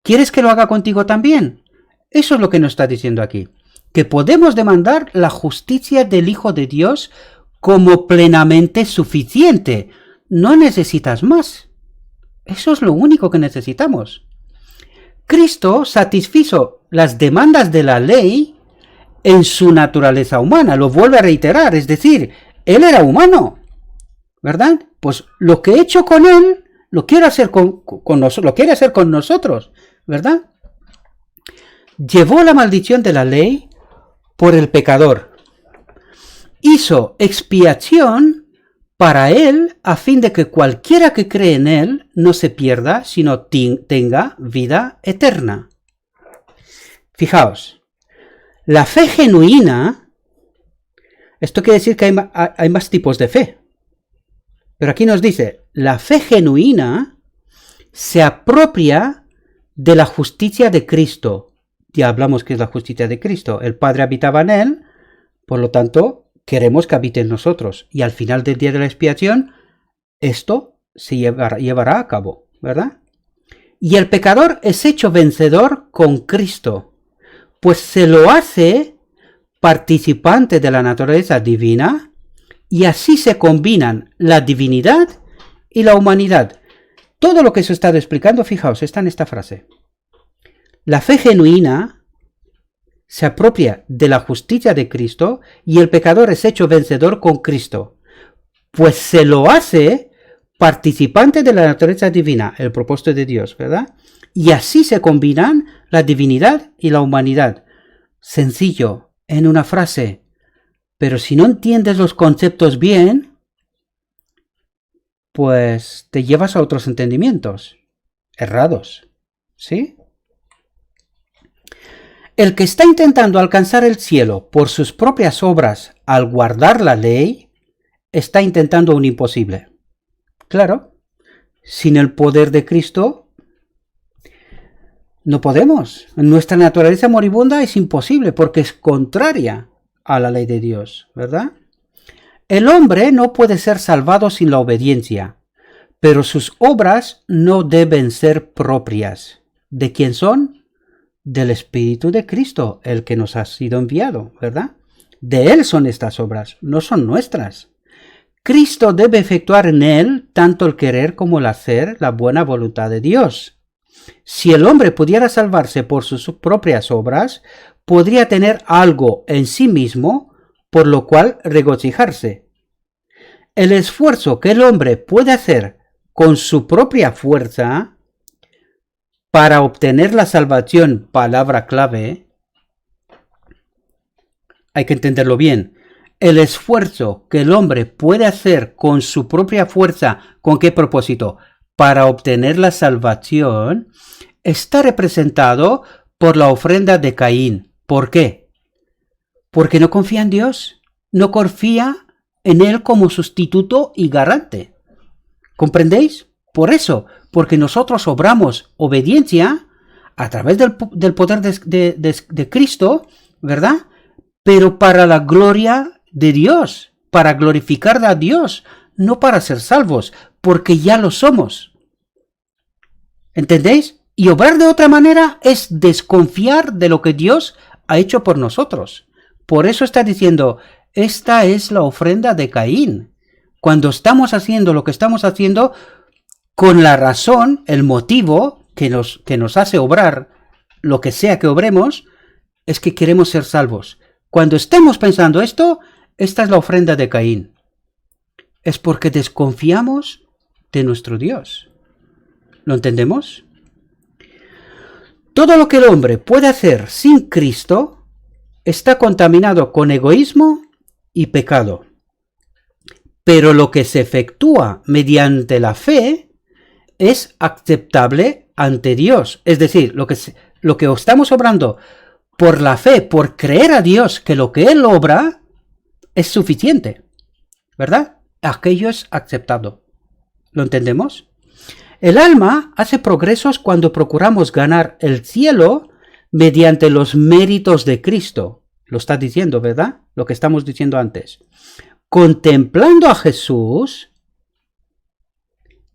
¿Quieres que lo haga contigo también? Eso es lo que nos está diciendo aquí. Que podemos demandar la justicia del Hijo de Dios como plenamente suficiente. No necesitas más. Eso es lo único que necesitamos. Cristo satisfizo las demandas de la ley en su naturaleza humana. Lo vuelve a reiterar, es decir, Él era humano, ¿verdad? Pues lo que he hecho con Él, lo quiere hacer con nosotros, ¿verdad? Llevó la maldición de la ley por el pecador. Hizo expiación para él, a fin de que cualquiera que cree en él no se pierda, sino tenga vida eterna. Fijaos, la fe genuina, esto quiere decir que hay más tipos de fe. Pero aquí nos dice, la fe genuina se apropia de la justicia de Cristo. Ya hablamos que es la justicia de Cristo. El Padre habitaba en él, por lo tanto, queremos que habite en nosotros. Y al final del día de la expiación, esto se llevará a cabo, ¿verdad? Y el pecador es hecho vencedor con Cristo, pues se lo hace participante de la naturaleza divina, y así se combinan la divinidad y la humanidad. Todo lo que se ha estado explicando, fijaos, está en esta frase. La fe genuina se apropia de la justicia de Cristo y el pecador es hecho vencedor con Cristo, pues se lo hace participante de la naturaleza divina, el propósito de Dios, ¿verdad? Y así se combinan la divinidad y la humanidad. Sencillo, en una frase, pero si no entiendes los conceptos bien, pues te llevas a otros entendimientos errados, ¿sí? El que está intentando alcanzar el cielo por sus propias obras al guardar la ley, está intentando un imposible. Claro, sin el poder de Cristo no podemos. Nuestra naturaleza moribunda es imposible porque es contraria a la ley de Dios, ¿verdad? El hombre no puede ser salvado sin la obediencia, pero sus obras no deben ser propias. ¿De quién son? Del Espíritu de Cristo, el que nos ha sido enviado, ¿verdad? De Él son estas obras, no son nuestras. Cristo debe efectuar en él tanto el querer como el hacer la buena voluntad de Dios. Si el hombre pudiera salvarse por sus propias obras, podría tener algo en sí mismo por lo cual regocijarse. El esfuerzo que el hombre puede hacer con su propia fuerza para obtener la salvación, palabra clave, hay que entenderlo bien. El esfuerzo que el hombre puede hacer con su propia fuerza, ¿con qué propósito? Para obtener la salvación, está representado por la ofrenda de Caín. ¿Por qué? Porque no confía en Dios, no confía en Él como sustituto y garante. ¿Comprendéis? Por eso, porque nosotros obramos obediencia a través del poder de Cristo, ¿verdad? Pero para la gloria de Dios, para glorificar a Dios, no para ser salvos. porque ya lo somos. ¿Entendéis? Y obrar de otra manera es desconfiar de lo que Dios ha hecho por nosotros. Por eso está diciendo, esta es la ofrenda de Caín. Cuando estamos haciendo lo que estamos haciendo, con la razón, el motivo que nos hace obrar lo que sea que obremos, es que queremos ser salvos. Cuando estemos pensando esto, esta es la ofrenda de Caín. Es porque desconfiamos de nuestro Dios. ¿Lo entendemos? Todo lo que el hombre puede hacer sin Cristo está contaminado con egoísmo y pecado. Pero lo que se efectúa mediante la fe es aceptable ante Dios. Es decir, lo que estamos obrando por la fe, por creer a Dios que lo que Él obra es suficiente, ¿verdad? Aquello es aceptado. ¿Lo entendemos? El alma hace progresos cuando procuramos ganar el cielo mediante los méritos de Cristo. Lo está diciendo, ¿verdad? Lo que estamos diciendo antes. Contemplando a Jesús,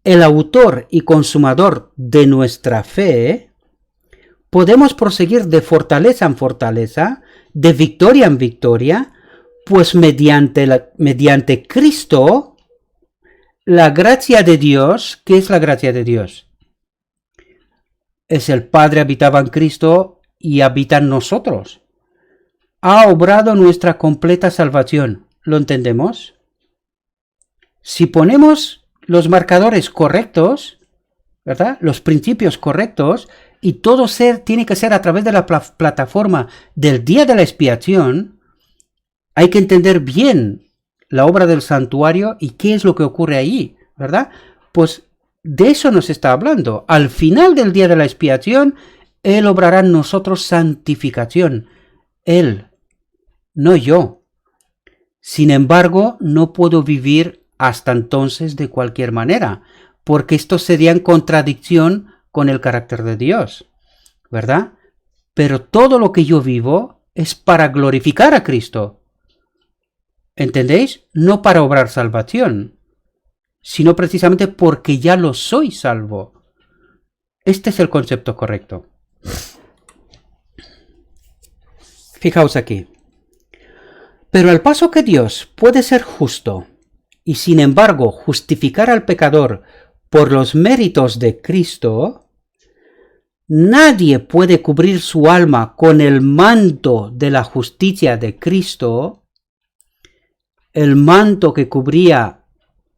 el autor y consumador de nuestra fe, podemos proseguir de fortaleza en fortaleza, de victoria en victoria, pues mediante Cristo, la gracia de Dios, ¿qué es la gracia de Dios? Es el Padre habitaba en Cristo y habita en nosotros. Ha obrado nuestra completa salvación. ¿Lo entendemos? Si ponemos los marcadores correctos, ¿verdad? Los principios correctos, y todo tiene que ser a través de la plataforma del día de la expiación, hay que entender bien la obra del santuario y qué es lo que ocurre ahí, ¿verdad? Pues de eso nos está hablando. Al final del día de la expiación, Él obrará en nosotros santificación. Él, no yo. Sin embargo, no puedo vivir hasta entonces de cualquier manera, porque esto sería en contradicción con el carácter de Dios, ¿verdad? Pero todo lo que yo vivo es para glorificar a Cristo. ¿Entendéis? No para obrar salvación, sino precisamente porque ya lo soy salvo. Este es el concepto correcto. Fijaos aquí. Pero al paso que Dios puede ser justo y sin embargo justificar al pecador por los méritos de Cristo, nadie puede cubrir su alma con el manto de la justicia de Cristo, el manto que cubría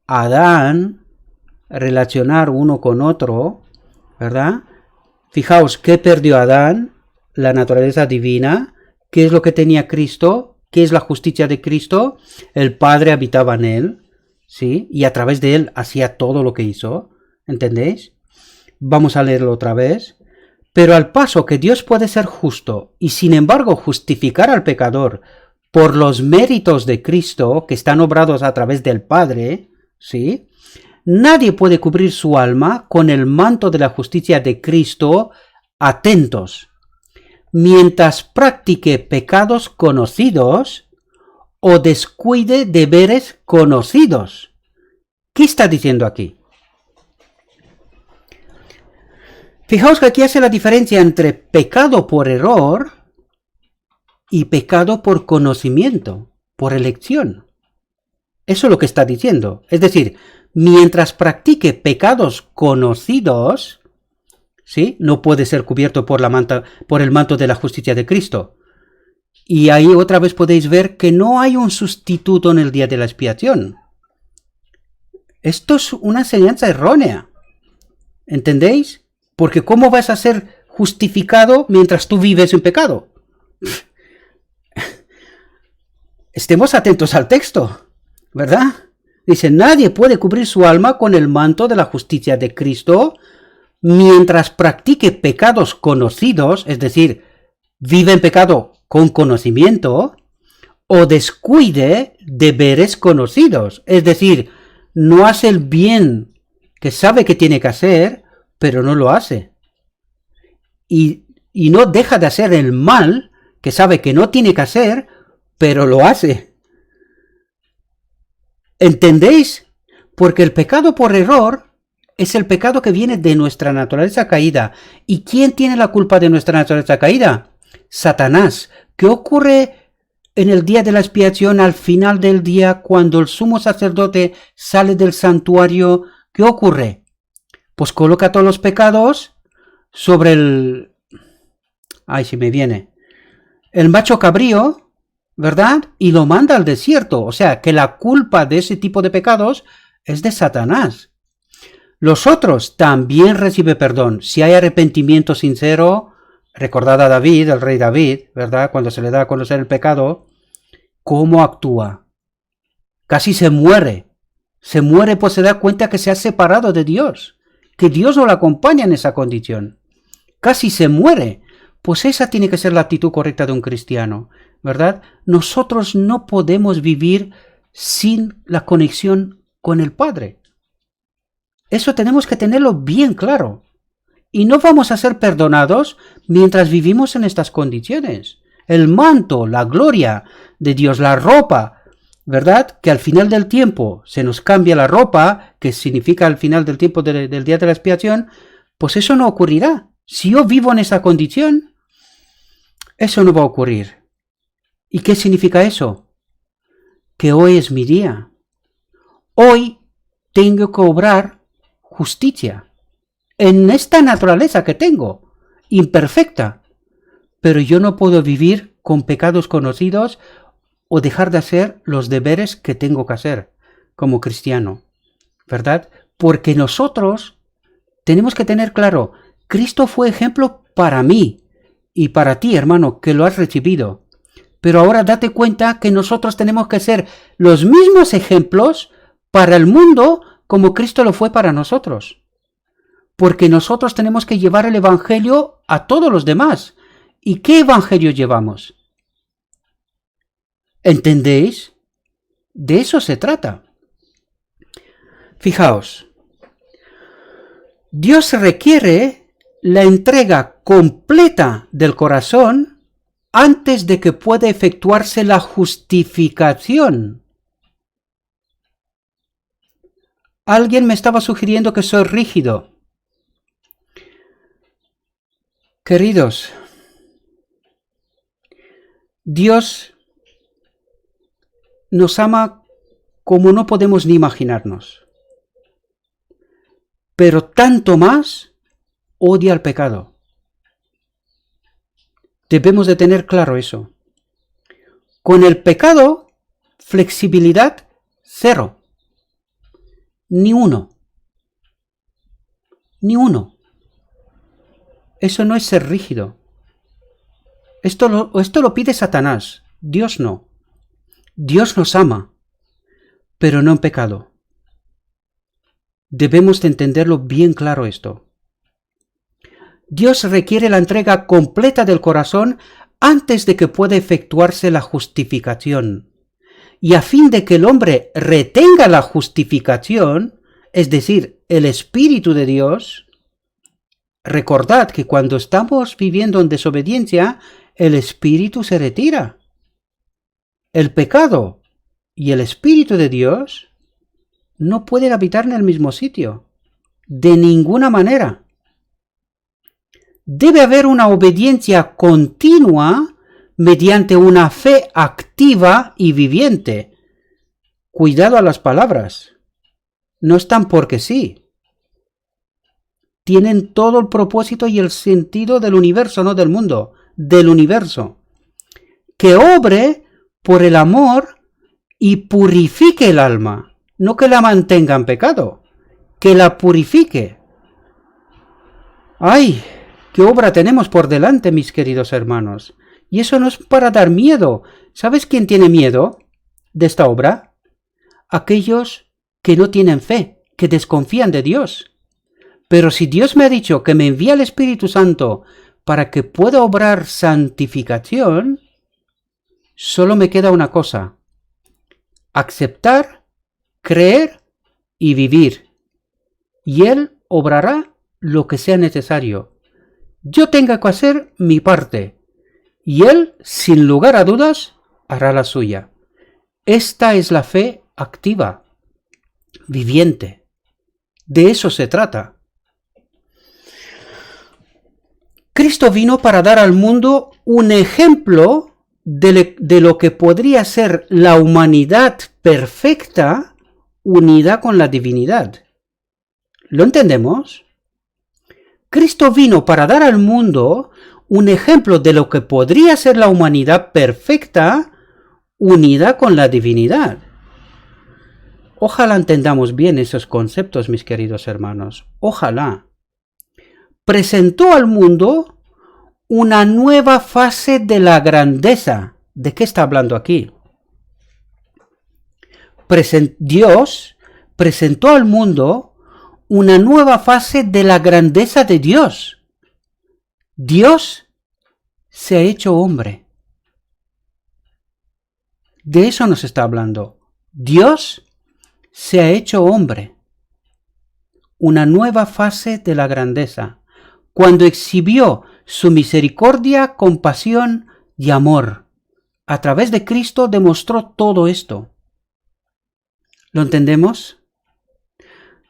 a Adán, relacionar uno con otro, ¿verdad? Fijaos, ¿qué perdió Adán? La naturaleza divina. ¿Qué es lo que tenía Cristo? ¿Qué es la justicia de Cristo? El Padre habitaba en él, ¿sí? Y a través de él hacía todo lo que hizo, ¿entendéis? Vamos a leerlo otra vez. Pero al paso que Dios puede ser justo y sin embargo justificar al pecador por los méritos de Cristo que están obrados a través del Padre, ¿sí? Nadie puede cubrir su alma con el manto de la justicia de Cristo, atentos, mientras practique pecados conocidos o descuide deberes conocidos. ¿Qué está diciendo aquí? Fijaos que aquí hace la diferencia entre pecado por error y pecado por conocimiento, por elección. Eso es lo que está diciendo. Es decir, mientras practique pecados conocidos, ¿sí? No puede ser cubierto por el manto de la justicia de Cristo. Y ahí otra vez podéis ver que no hay un sustituto en el día de la expiación. Esto es una enseñanza errónea. ¿Entendéis? Porque ¿cómo vas a ser justificado mientras tú vives en pecado? Estemos atentos al texto, ¿verdad? Dice, nadie puede cubrir su alma con el manto de la justicia de Cristo mientras practique pecados conocidos, es decir, vive en pecado con conocimiento, o descuide deberes conocidos, es decir, no hace el bien que sabe que tiene que hacer, pero no lo hace. Y no deja de hacer el mal que sabe que no tiene que hacer, pero lo hace. ¿Entendéis? Porque el pecado por error es el pecado que viene de nuestra naturaleza caída. ¿Y quién tiene la culpa de nuestra naturaleza caída? Satanás. ¿Qué ocurre en el día de la expiación, al final del día, cuando el sumo sacerdote sale del santuario? ¿Qué ocurre? Pues coloca todos los pecados sobre el... Ay, si me viene. El macho cabrío, ¿verdad? Y lo manda al desierto. O sea, que la culpa de ese tipo de pecados es de Satanás. Los otros también reciben perdón. Si hay arrepentimiento sincero, recordad a David, el rey David, ¿verdad? Cuando se le da a conocer el pecado, ¿cómo actúa? Casi se muere. Se muere pues se da cuenta que se ha separado de Dios, que Dios no lo acompaña en esa condición. Casi se muere. Pues esa tiene que ser la actitud correcta de un cristiano, ¿verdad? Nosotros no podemos vivir sin la conexión con el Padre. Eso tenemos que tenerlo bien claro. Y no vamos a ser perdonados mientras vivimos en estas condiciones. El manto, la gloria de Dios, la ropa, ¿verdad? Que al final del tiempo se nos cambia la ropa, que significa al final del tiempo del día de la expiación, pues eso no ocurrirá. Si yo vivo en esa condición, eso no va a ocurrir. ¿Y qué significa eso? Que hoy es mi día. Hoy tengo que obrar justicia en esta naturaleza que tengo, imperfecta. Pero yo no puedo vivir con pecados conocidos o dejar de hacer los deberes que tengo que hacer como cristiano, ¿verdad? Porque nosotros tenemos que tener claro, Cristo fue ejemplo para mí y para ti, hermano, que lo has recibido. Pero ahora date cuenta que nosotros tenemos que ser los mismos ejemplos para el mundo como Cristo lo fue para nosotros. Porque nosotros tenemos que llevar el Evangelio a todos los demás. ¿Y qué Evangelio llevamos? ¿Entendéis? De eso se trata. Fijaos, Dios requiere la entrega completa del corazón antes de que pueda efectuarse la justificación. Alguien me estaba sugiriendo que soy rígido. Queridos, Dios nos ama como no podemos ni imaginarnos. Pero tanto más odia al pecado. Debemos de tener claro eso. Con el pecado, flexibilidad cero. Ni uno. Ni uno. Eso no es ser rígido. Esto lo pide Satanás. Dios no. Dios nos ama, pero no en pecado. Debemos de entenderlo bien claro esto. Dios requiere la entrega completa del corazón antes de que pueda efectuarse la justificación. Y a fin de que el hombre retenga la justificación, es decir, el Espíritu de Dios, recordad que cuando estamos viviendo en desobediencia, el Espíritu se retira. El pecado y el Espíritu de Dios no pueden habitar en el mismo sitio, de ninguna manera. Debe haber una obediencia continua mediante una fe activa y viviente. Cuidado a las palabras. No están porque sí. Tienen todo el propósito y el sentido del universo, no del mundo, del universo. Que obre por el amor y purifique el alma. No que la mantenga en pecado, que la purifique. ¡Ay! ¿Qué obra tenemos por delante, mis queridos hermanos? Y eso no es para dar miedo. ¿Sabes quién tiene miedo de esta obra? Aquellos que no tienen fe, que desconfían de Dios. Pero si Dios me ha dicho que me envía el Espíritu Santo para que pueda obrar santificación, solo me queda una cosa: aceptar, creer y vivir. Y Él obrará lo que sea necesario. Yo tenga que hacer mi parte, y Él, sin lugar a dudas, hará la suya. Esta es la fe activa. viviente. De eso se trata. Cristo vino para dar al mundo un ejemplo de lo que podría ser la humanidad perfecta unida con la divinidad. ¿Lo entendemos? Cristo vino para dar al mundo un ejemplo de lo que podría ser la humanidad perfecta unida con la divinidad. Ojalá entendamos bien esos conceptos, mis queridos hermanos. Ojalá. Presentó al mundo una nueva fase de la grandeza. ¿De qué está hablando aquí? Dios presentó al mundo una nueva fase de la grandeza de Dios. Dios se ha hecho hombre. De eso nos está hablando. Dios se ha hecho hombre. Una nueva fase de la grandeza, cuando exhibió su misericordia, compasión y amor. A través de Cristo demostró todo esto. ¿Lo entendemos?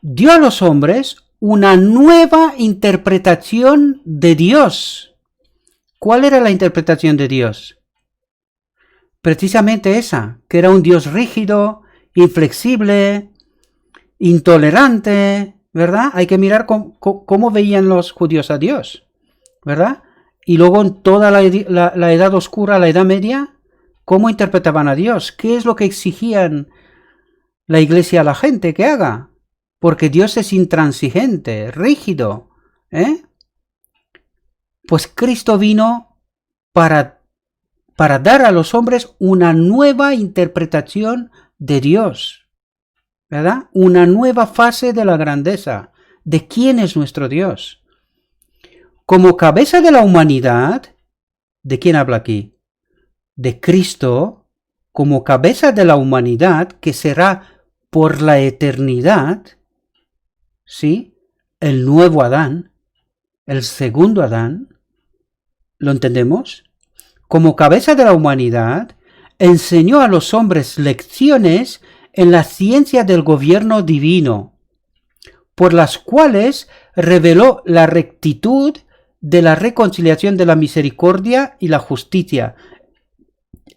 Dio a los hombres una nueva interpretación de Dios. ¿Cuál era la interpretación de Dios? Precisamente esa, que era un Dios rígido, inflexible, intolerante, ¿verdad? Hay que mirar cómo veían los judíos a Dios, ¿verdad? Y luego en toda la Edad Oscura, la Edad Media, ¿cómo interpretaban a Dios? ¿Qué es lo que exigían la Iglesia a la gente que haga? Porque Dios es intransigente, rígido, ¿eh? Pues Cristo vino para dar a los hombres una nueva interpretación de Dios, ¿verdad? Una nueva fase de la grandeza, de quién es nuestro Dios. Como cabeza de la humanidad, ¿de quién habla aquí? De Cristo, como cabeza de la humanidad, que será por la eternidad, ¿sí? El nuevo Adán, el segundo Adán, ¿lo entendemos? Como cabeza de la humanidad, enseñó a los hombres lecciones en la ciencia del gobierno divino, por las cuales reveló la rectitud de la reconciliación de la misericordia y la justicia.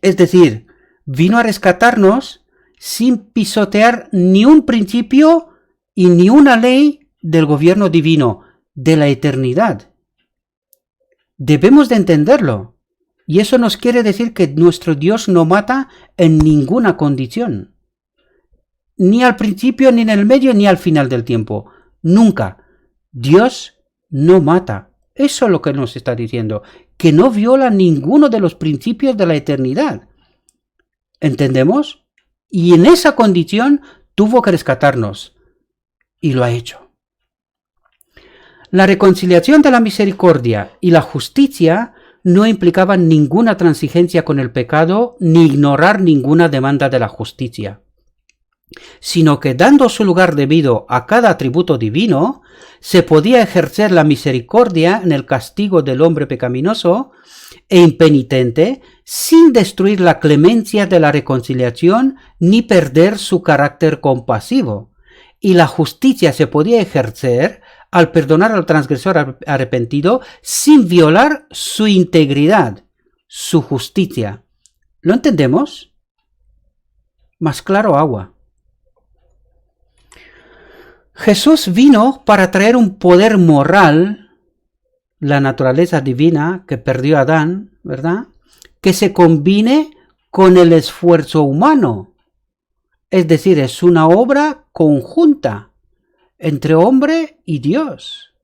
Es decir, vino a rescatarnos sin pisotear ni un principio y ni una ley del gobierno divino, de la eternidad. Debemos de entenderlo. Y eso nos quiere decir que nuestro Dios no mata en ninguna condición. Ni al principio, ni en el medio, ni al final del tiempo. Nunca. Dios no mata. Eso es lo que nos está diciendo. Que no viola ninguno de los principios de la eternidad. ¿Entendemos? Y en esa condición tuvo que rescatarnos. Y lo ha hecho. La reconciliación de la misericordia y la justicia no implicaban ninguna transigencia con el pecado ni ignorar ninguna demanda de la justicia, sino que dando su lugar debido a cada atributo divino, se podía ejercer la misericordia en el castigo del hombre pecaminoso e impenitente sin destruir la clemencia de la reconciliación ni perder su carácter compasivo, y la justicia se podía ejercer al perdonar al transgresor arrepentido sin violar su integridad, su justicia. ¿Lo entendemos? Más claro agua. Jesús vino para traer un poder moral, la naturaleza divina que perdió Adán, ¿verdad? Que se combine con el esfuerzo humano. Es decir, es una obra conjunta entre hombre y Dios.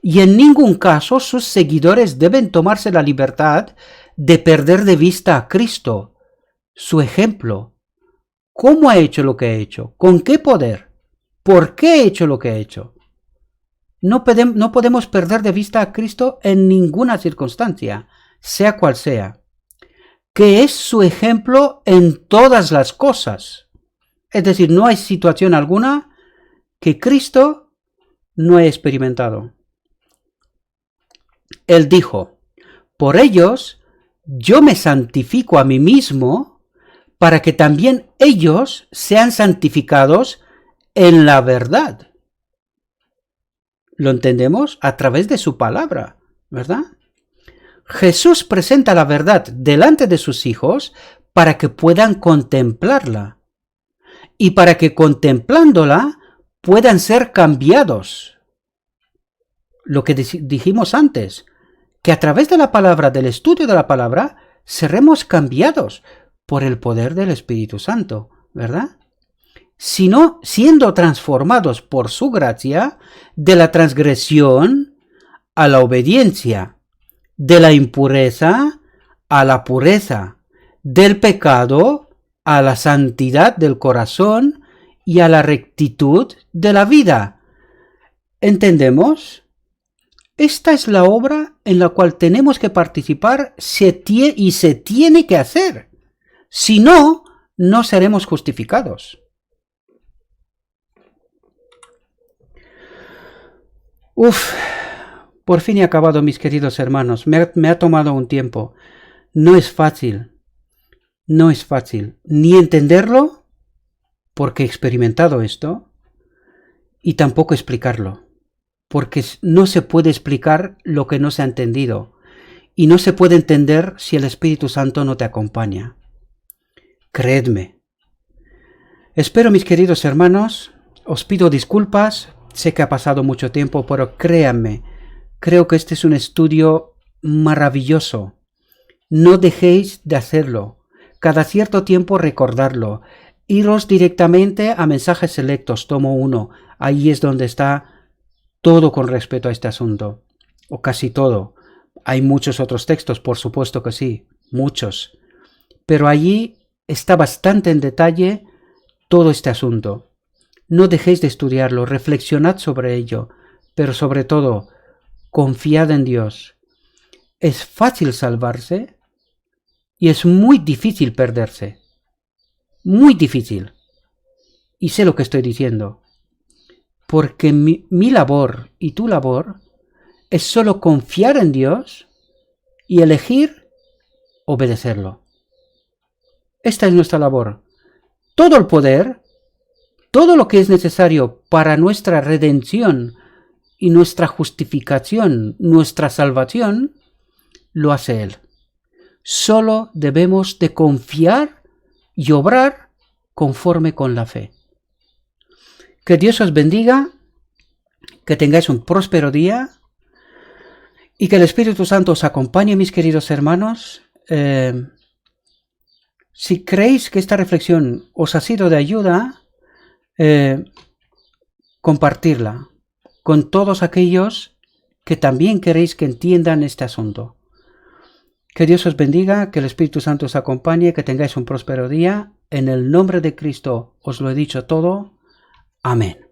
Y en ningún caso sus seguidores deben tomarse la libertad de perder de vista a Cristo, su ejemplo. ¿Cómo ha hecho lo que ha hecho? ¿Con qué poder? ¿Por qué ha hecho lo que ha hecho? No podemos perder de vista a Cristo en ninguna circunstancia, sea cual sea, que es su ejemplo en todas las cosas. Es decir, no hay situación alguna que Cristo no haya experimentado. Él dijo, por ellos yo me santifico a mí mismo para que también ellos sean santificados en la verdad. ¿Lo entendemos? A través de su palabra, ¿verdad? Jesús presenta la verdad delante de sus hijos para que puedan contemplarla y para que contemplándola puedan ser cambiados. Lo que dijimos antes, que a través de la palabra, del estudio de la palabra, seremos cambiados por el poder del Espíritu Santo, ¿verdad? Sino siendo transformados por su gracia de la transgresión a la obediencia, de la impureza a la pureza, del pecado a la santidad del corazón y a la rectitud de la vida. ¿Entendemos? Esta es la obra en la cual tenemos que participar y se tiene que hacer. Si no, no seremos justificados. Por fin he acabado, mis queridos hermanos. Me ha tomado un tiempo. No es fácil. No es fácil ni entenderlo, porque he experimentado esto, y tampoco explicarlo, porque no se puede explicar lo que no se ha entendido, y no se puede entender si el Espíritu Santo no te acompaña. Creedme. Espero, mis queridos hermanos, os pido disculpas, sé que ha pasado mucho tiempo, pero créanme, creo que este es un estudio maravilloso. No dejéis de hacerlo. Cada cierto tiempo recordarlo. Iros directamente a mensajes selectos, tomo 1. Ahí es donde está todo con respecto a este asunto. O casi todo. Hay muchos otros textos, por supuesto que sí. Muchos. Pero allí está bastante en detalle todo este asunto. No dejéis de estudiarlo, reflexionad sobre ello. Pero sobre todo, confiad en Dios. Es fácil salvarse. Y es muy difícil perderse. Muy difícil. Y sé lo que estoy diciendo. Porque mi labor y tu labor es solo confiar en Dios y elegir obedecerlo. Esta es nuestra labor. Todo el poder, todo lo que es necesario para nuestra redención y nuestra justificación, nuestra salvación, lo hace Él. Solo debemos de confiar y obrar conforme con la fe. Que Dios os bendiga, que tengáis un próspero día y que el Espíritu Santo os acompañe, mis queridos hermanos. Si creéis que esta reflexión os ha sido de ayuda, compartirla con todos aquellos que también queréis que entiendan este asunto. Que Dios os bendiga, que el Espíritu Santo os acompañe, que tengáis un próspero día. En el nombre de Cristo os lo he dicho todo. Amén.